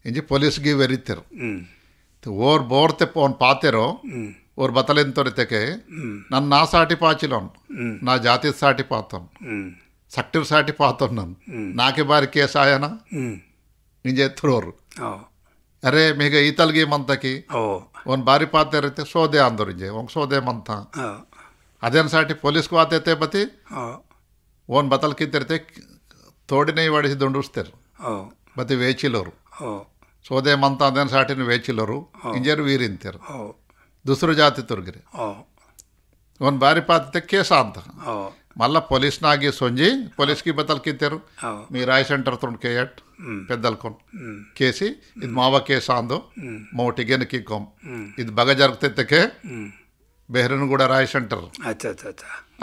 इंजी पुलिस गी वेरितेर तो और बोरते ओन पातेरो और बतलेन तोरिते के नन ना साटी पाचिलोन ना जाति साटी पातोन सक्टिव साटी पातो नन नाके बार केस आया ना निजे थ्रोर अरे मेघ ईतलगी मंतकी ओन बारी पाते रहते सौदे आंदोरिजे ओन सौदे मंता अदेन साटी पुलिस को आते थे बती ओन बतल की तेरते थोड़ी नहीं वाड़ी दुंडुस्तेर बती वेचिलोर सौदे मंता अदेन साटी ने वेचिलोर इंजर वीरिंतेर दूसरो जाति तुर्गिरे ओन बारी पाते केस आंता మళ్ళా పోలీస్ నాగి సొంజి పోలీస్కి బతల్ కిత్తేరు మీ రాయ్ సెంటర్ తోడు కేయట్ పెద్దల్కొన్ కేసి ఇది మావ కేసు ఆందో మోటిగెన్ కికోం ఇది బగ జరుగుతెత్తకే బెహ్రన్ కూడా రాయ్ సెంటర్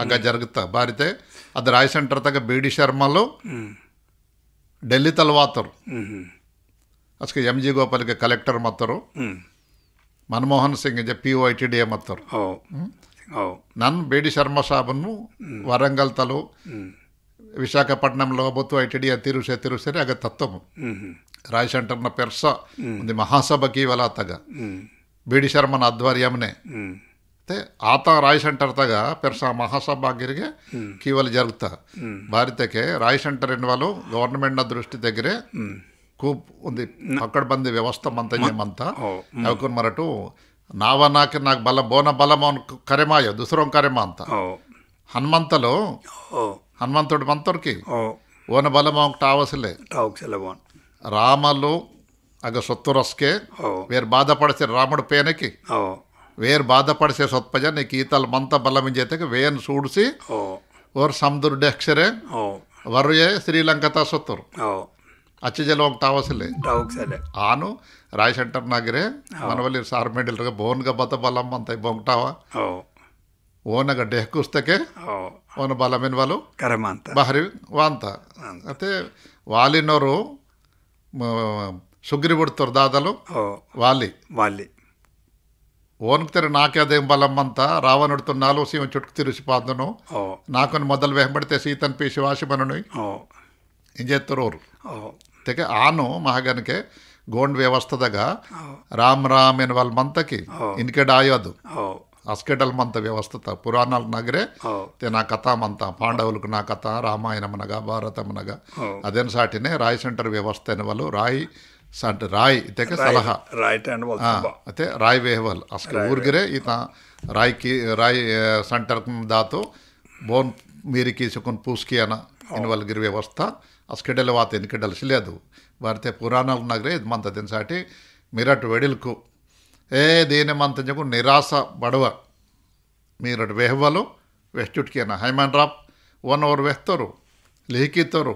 అగ్గ జరుగుతా బారితే అది రాయ్ సెంటర్ తగ్గ బీడి శర్మలో ఢిల్లీ తలవాతరు ಅಸ್ಕೆ ಎಂ ಜಿ ಗೋಪಾಲ್ಗೆ ಕಲೆಕ್ಟರ್ ಮತ್ತರು Manmohan Singh P O I T D A ಮತ್ತರು ನನ್ನ ಬೇಡಿ ಶರ್ಮಾ ಸಾಬನ್ನು ವರಂಗಲ್ ತಲು ವಿಶಾಖಪಟ್ಟಣಂలో బొత్తు ఐటీడీ తిరుసరి అగ తత్వము రాయ్ సెంటర్ನ ಪೆರ್ಸ ಒಂದು ಮಹಾಸಭಾಕಿ ವಲ ತಗ ಬೇಡಿ ಶರ್ಮನ ಆಧ್వర్యంనే ते ಆತ ರಾಯ್ ಸೆಂಟರ್ ತಗ ಪೆರ್ಸ ಮಹಾಸಭಾಗಿರಿಗೆ ಕೀವಲ ಜరుగుతా ಭಾರತಕ್ಕೆ ರಾಯ್ ಸೆಂಟರ್ ಎನ್ನುವಲು ಗవర్నమెంట్ ದೃಷ್ಟಿ ತೆಗೆರೆ खूब ఉంది అక్కడ బంది వ్యవస్థ మంత ఏమంతా అవకున్ మరటు ನಾವ ನಾಕೆ ನಾಕ್ ಬಲ ಬೋನ ಬಲಮೋನ್ ಕರೆಮಾಯೋ ದುಸರೋನ್ ಕರೆಮಾ ಅಂತ ಹನುಮಂತಲು ಹನುಮಂತುడు ಮಂತರ್కి ఓన బలమోన్ టావసలే రామలు అగ సొత్తురస్కే వేరు బాధపడిసే రాముడు పేనకి వేరు బాధపడిసే సొత్పజ నీకు ఈతల మంత బలమించేతకి వేను సూడిసి ఓర్ సముద్రుడి అక్షరే వరుయే శ్రీలంకత సొత్తురు अच्छे जल टावसले आनु राय सेंटर नागिरे मनवली सार मेडल बोन का बत बलम अंत बोंगटावा ओनग डेहकुस्तके ओन बलमिन वालो बहरी वांत अते वालिनोरु सुग्री बिಡ್ತರು दादಲು वाली ಓನ್ ತೆರೆ ನಾಕೆ ಅದೇ ಬಲಂ ಅಂತ ರಾವಣುಡ್ತು ನಾಲು ಸೀಮ ಚುಟ್ಕು ತಿರುಸಿಪಾದನು ನಾಕನ್ ಮೊದಲು ವೆಹಬಡ್ತೆ ಸೀತನ್ ಪಿ ಶಿವಾಶಿಮನು ಇಂಜೆತ್ತರೋರು ತೆಗೆ ಆನು ಮಹಾಗನಕ್ಕೆ ಗೋಂಡ್ ವ್ಯವಸ್ಥದಾಗ ರಾಮ್ ರಾಮ್ ಎನ್ನುವಲ್ ಮಂತಕಿ ಇನ್ಕೆಡ್ ಆಯೋದು ಹಾಸ್ಪಿಟಲ್ ಮಂತ ವ್ಯವಸ್ಥತ ಪುರಾಣಾಲ್ ನಗರೆ తే నా కథ మంత పాండవులకు నా కథ రామాయణమనగా భారతమనగా అదేన్ సాటినే రాయ్ సెంటర్ వ్యవస్థ ఎన్నువలు రాయ్ ಸಂಟ್ ರಾಯ್ ಇದಕ್ಕೆ ಸಲಹಾ ಅತೆ ರಾಯ್ ವೇಹವಲ್ ಅಸ್ಕೆ ಊರ್ಗಿರೆ ಈತ ರಾಯ್ ಸೆಂಟರ್ ದಾತು ಬೋನ್ ಮೀರಿ ಕೀಸುಕೊಂಡು ಪೂಸ್ಕಿಯನ ಇನ್ವಲ್ಗಿರ್ ವ್ಯವಸ್ಥಾ ಅಸ್ಕೆಡೆಲ್ಲ ವಾತ ಎನ್ಕೆಡಲ್ ಸಿಲೇದು ಭಾರತೀಯ ಪುರಾಣಲ್ ನಗರೆ ಇದು ಮಂತದಿನ ಸಾಟಿ ಮಿರಟ್ వెడిల్కు దేని మంతకు నిరాశ బడవ మీరట్ వేహవలు వెస్టుట్కియన హైమన్ రాప్ వన్ ఓవర్ వెహ్తరు లిహికితరు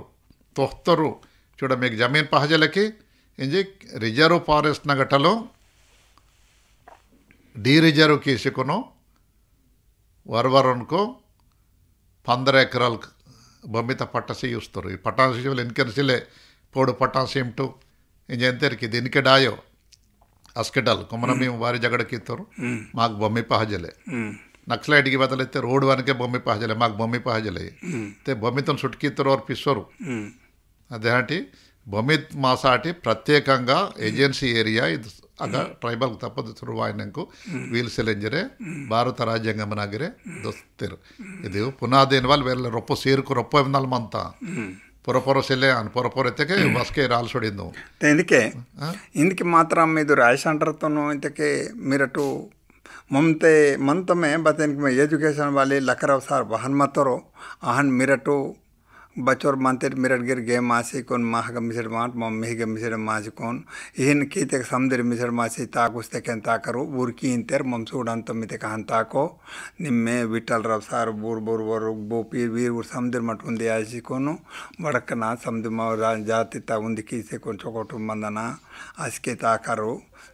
తోhtరు చూడ మీకు జమీన్ పహజలకి इंजे रिजर्व फॉरेस्ट नगटलो डी रिजर्व कीसुकुनो वरवरनको 15 ಎಕರಾಲ್ ಬೊಮ್ಮಿತ ಪಟಾಸಿ ಯೂಸ್ತರು ಈ ಪಟಾಸಿ ಇನ್ಕೆನ್ಸಿಲೆ ಪೋಡು ಪಟಾಸಿ ಇಂಟು ಇಂಜೆ ಎಂತೆರ್ಕಿ ದಿನಕೆ ಡಾಯೋ ಹಾಸ್ಪಿಟಲ್ ಕುಮರಮಿ ಬಾರಿ ಜಗಡಕ್ಕಿತ್ತರು ಮಾಗ್ ಬೊಮ್ಮಿ ಪಹಜಲೆ ನಕ್ಸಲೈಟ್ಗೆ ಬದಲೈತೆ ರೋಡ್ ವನಕೆ ಬೊಮ್ಮಿ ಪಹಜಲೆ ಮಾಗ್ ಬೊಮ್ಮಿ ಪಹಜಲೆ ते ಬೊಮ್ಮಿತನ ಸುಟ್ಕಿತ್ತರು ಅವ್ರು ಪಿಸ್ಸರು ಅದೇ ಹಾಟಿ ಬೊಮಿತ್ ಮಾಸಾಟಿ ಪ್ರತ್ಯೇಕಂగా ಏಜೆನ್ಸಿ ಏರಿಯಾ ಇದು ಆಗ ಟ್ರೈಬಲ್ ತಪ್ಪದು ಶುರುವಾಯಿನಂಕು ವೀಲ್ಸೆಲೆಂಜರೆ ಭಾರತ ರಾಜ್ಯಾಂಗಮನಾಗಿರೆ ದೋಸ್ತಿರು ಇದು ಪುನಃ ದೇನವಾಲ್ ವೇಲ್ಲ ರೊಪ್ಪ ಸೇರ್ಕು ರೊಪ್ಪ ನಲ್ಮಂತ పొరపొర సెల్లే అని పొరపొరెత్తకే బస్కే రాల్సొడిందు ఇందుకే మాత్రం ఇది రాయిస్ అంటారుతోను ఇంతకే మీరటు మమతే మంతమే బతనికి ఎడ్యుకేషన్ वाले लखराव सार बहन मतरो आहन मिरटू बचोर मानते मिरट गिर गे मासी कौन माह का मिसर माट मम्मी के मिसर मासी कौन इहन की ते समुद्र मिसर मासी ताकुस्ते कें ताकरो ऊरकी इंतर ममसूडान तो मिते कहन ताको निम्मे विठल रव सार बूर बूर वर बो पीर वीर ऊर समुद्र मट उंदे आसी कोनु वड़कना समुद्र मा जाति ता उंदी की से कौन चोकोटु मंदना आसके ताकरो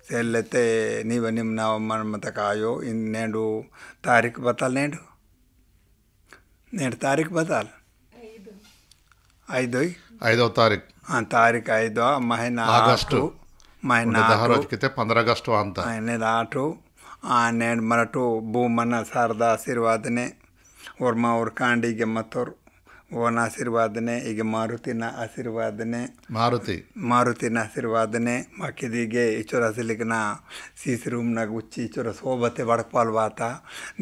सेल्लेते नीव निम नाव मन मतकायो इन नेडू तारीख बताल नेड तारीख बताल 5వ తారీఖు तारीख 5 महीना ಆಗಸ್ಟು महीना 10 రోజుకితే 15 ಆಗಸ್ಟು ಅಂತ नेड 8 नेड मरटू भूमन शारदा आशीर्वादने और माँ और कांडी के मतोर ओन आशीर्वादने ಈಗ ಮಾರುತಿನ ಆಶೀರ್ವಾದನೆ ಮಾರುತಿನ ಆಶೀರ್ವಾದನೆ ಮಕ್ಕಿದಿಗೆ ಈಚೂರ ಸಿಲಿಕನ ಸೀಸ್ ರೂಮ್ನಾಗ ಉಚ್ಚಿ ಈಚೂರ ಸೋಬತೆ ಬಡಪಾಲ್ವಾತ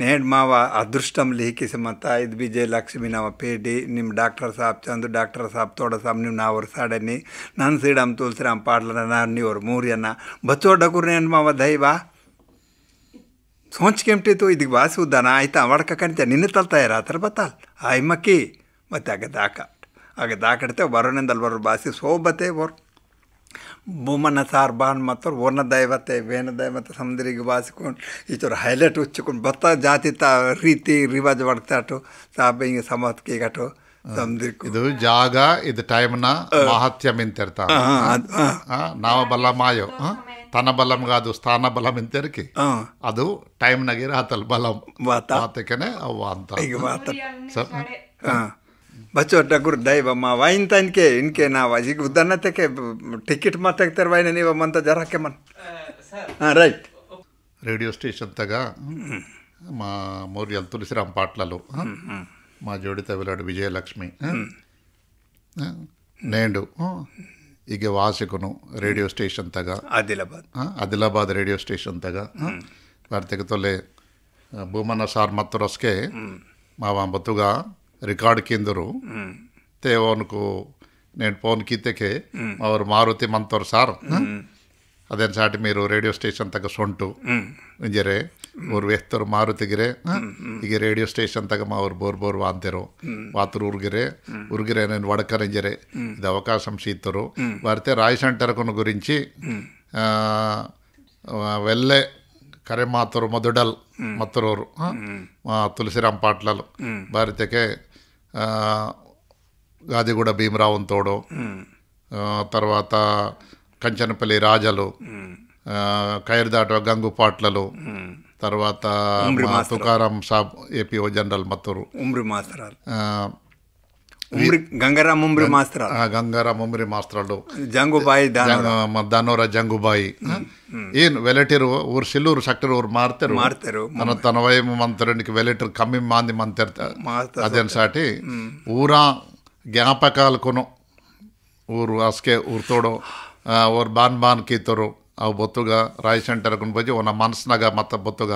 ನೇಡ್ ಮಾವ ಅದೃಷ್ಟಂ ಲಿಹಿಕಿಸಿ ಮತ್ತ ಇದು ವಿಜಯಲಕ್ಷ್ಮಿ ನಾವ ಪೇಡಿ ನಿಮ್ಮ ಡಾಕ್ಟರ್ ಸಾಬ್ ಚಂದು ಡಾಕ್ಟರ್ ಸಾಬ್ ತೋಡ ಸಾಬ್ ನೀವು ನಾವ್ರ ಸಾಡನಿ ನನ್ನ ಸೀಡಮ್ ತುಲ್ಸಿರಾಮ್ ಪಾಡ್ಲನ ನಾನು ನೀವ್ರು ಮೂರ್ಯನ ಬಚ್ಚೋ ಡಕುರ್ ನೇಡ್ ಮಾವ ದೈವ सोच केमटे तो इदिग बास उदाना आयता वड़क कणित निन्न तलता रातर बताल आय मक्की ಮತ್ತೆ ಆಗ ದಾಕಡ್ತೆ ಬರೋನಿಂದಲ್ ಬರೋ ಬಾಸಿ ಸೋಬತೆ ಬರ್ ಭೂಮನ ಸಾರ್ ಬಾನ್ ಮತ್ತು ಓನ ದೈವತೆ ವೇನ ದೈವತೆ ಸಮುದ್ರಿಗೆ ಬಾಸಿಕೊಂಡು ಈಚೂರು ಹೈಲೈಟ್ ಉಚ್ಚಿಕೊಂಡು ಬತ್ತ ಜಾತಿ ತ ರೀತಿ ರಿವಾಜ್ ಬಡ್ತಾಟು ಸಾಬ ಹಿಂಗೆ ಸಮತ್ಗೆ ಗಟು ಸಮುದ್ರಕ್ಕೆ ಇದು ಜಾಗ ಇದು ಟೈಮ್ನ ಮಹತ್ಯಂ ಇಂತಿರ್ತಾ ನಾವ ಬಲ ಮಾಯೋ తన బలం కాదు స్థాన బలం ఇంతరికి ಅದು ಟೈಮ್ನಾಗೆ ರಾತಲ್ ಬಲಂ ಮಾತಕನೆ ಅವ ಅಂತ बच्चों डगुर दैव मा वाइन तनके इनके ना वाजी उदन तके टिकेट मत तेर वाइन ನೀವ ಮಂತ ಜರಕ್ಕೆ ಮನ್ ರೈಟ್ రేడియో స్టేషన్ తగ మా మోరియల్ తులసిరామ్ పాటలలో మా జోడిత విలాడు విజయలక్ష్మి నేండు ಈಗ ವಾಸಿಕನು ರೇಡಿಯೋ ಸ್ಟೇಷನ್ ತಗ ಆದಿಲಾಬಾದ್ ರೇಡಿಯೋ ಸ್ಟೇಷನ್ ತಗ ಭಾರತಕ್ಕೆ ತೊಲೆ ಭೂಮನ ಸಾರ್ ಮತ್ತು ರಸ್ಕೆ ಮಾವ ಬತ್ತುಗ రికార్డ్ కిందరు తేవోనుకు నేను ఫోన్ కీతేకే ಅವರು ಮಾರುತಿ ಮಂತವ್ರು ಸಾರ್ ಅದೇನು ಸಾಟಿ మీరు ರೇಡಿಯೋ ಸ್ಟೇಷನ್ ತಗ ಸೊಂಟು ಇಂಜರೆ ಅವ್ರು ವೇಸ್ತರು ಮಾರುತಿಗಿರೆ ಈಗ ರೇಡಿಯೋ ಸ್ಟೇಷನ್ ತಗ ಅವ್ರು ಬೋರ್ ವಾಂತೆರು ವಾತರು ఉరిగిరే నేను వడకరింజరే ఇది అవకాశం సీతరు వారితే రాయ్ సెంటర్కును గురించి వెళ్ళే ಕರೆ ಮಾತರು ಮೊದಡಲ್ ಮತ್ತರೋರು ತುಳಸಿರಾಮ್ ಪಾಟ್ಲಲು ಭಾರತಕ್ಕೆ గాదిగూడ భీమరావున్ తోడు తర్వాత కంచనపల్లి రాజలు కైర్దాట గంగు పాట్లలు తర్వాత తుకారాం సాబ్ ఏపీఓ జనరల్ మత్తూరు గంగారాం ಉಮ್ರಿ ಮಾಸ್ತರಾಳು ಜಂಗುಬಾಯಿ ದಾನೋರ ಜಂಗುಬಾಯಿ ಏನು ವೆಲೆಟಿರು ಊರು ಸಿಲ್ಲೂರು ಸಕ್ಟರ್ ಊರು ಮಾರ್ತಾರು ತನ ವಯ ಮಂತರనికి వెలెటర్ కమ్మి మంది మంతర్త అదేన్ సాటి ఊరా ಜ್ಞಾಪಕಾಲ್ಕೊನು ಊರು ಅಸ್ಕೆ ಊರು ತೋಡು ಅವ್ರು ಬಾನ್ ಕೀತರು ಅವು ಬೊತ್ತುಗ ರಾಯ್ ಸೆಂಟರ್ಕೊಂಡು ಬಜ್ಜಿ ಅವನ ಮನಸ್ನಾಗ ಮತ್ತು ಬೊತ್ತುಗ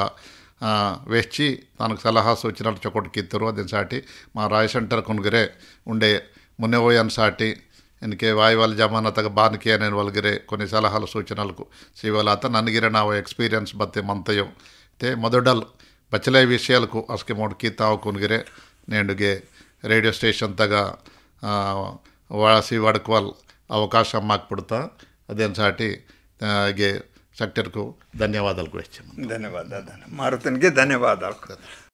వెచ్చి తనకు సలహా సూచనలు చొకొట్టుకిత్తరు అదే సాటి మా రాయ్ సెంటర్ కొనుగరే ఉండే మున్నెపోయాను సాటి ఇంకే వాయువాల జమానతగా బానికి నేను వాళ్ళగిరే కొన్ని సలహాలు సూచనలకు శివలాత నన్నగిరే నా ఎక్స్పీరియన్స్ బತ್ತೆ మంతయో తే మొదడల్ బచ్చలై విషయాలకు అస్కి మొಡ್ಕಿ ತಾವು కొనుగరే నేండుಗೆ ರೇಡಿಯೋ ಸ್ಟೇಷನ್ ತಗ ವಾಸಿ ವಡಕ್ವಾಲ್ ಅವಕಾಶ ಮಾಕ್ಬಿಡ್ತಾ ಅದೇನು ಸಾಟಿ ಗೆ సెక్టర్కు ధన్యవాదాలు కూడా ఇచ్చాము ధన్యవాదాలు మారుతనికి ధన్యవాదాలు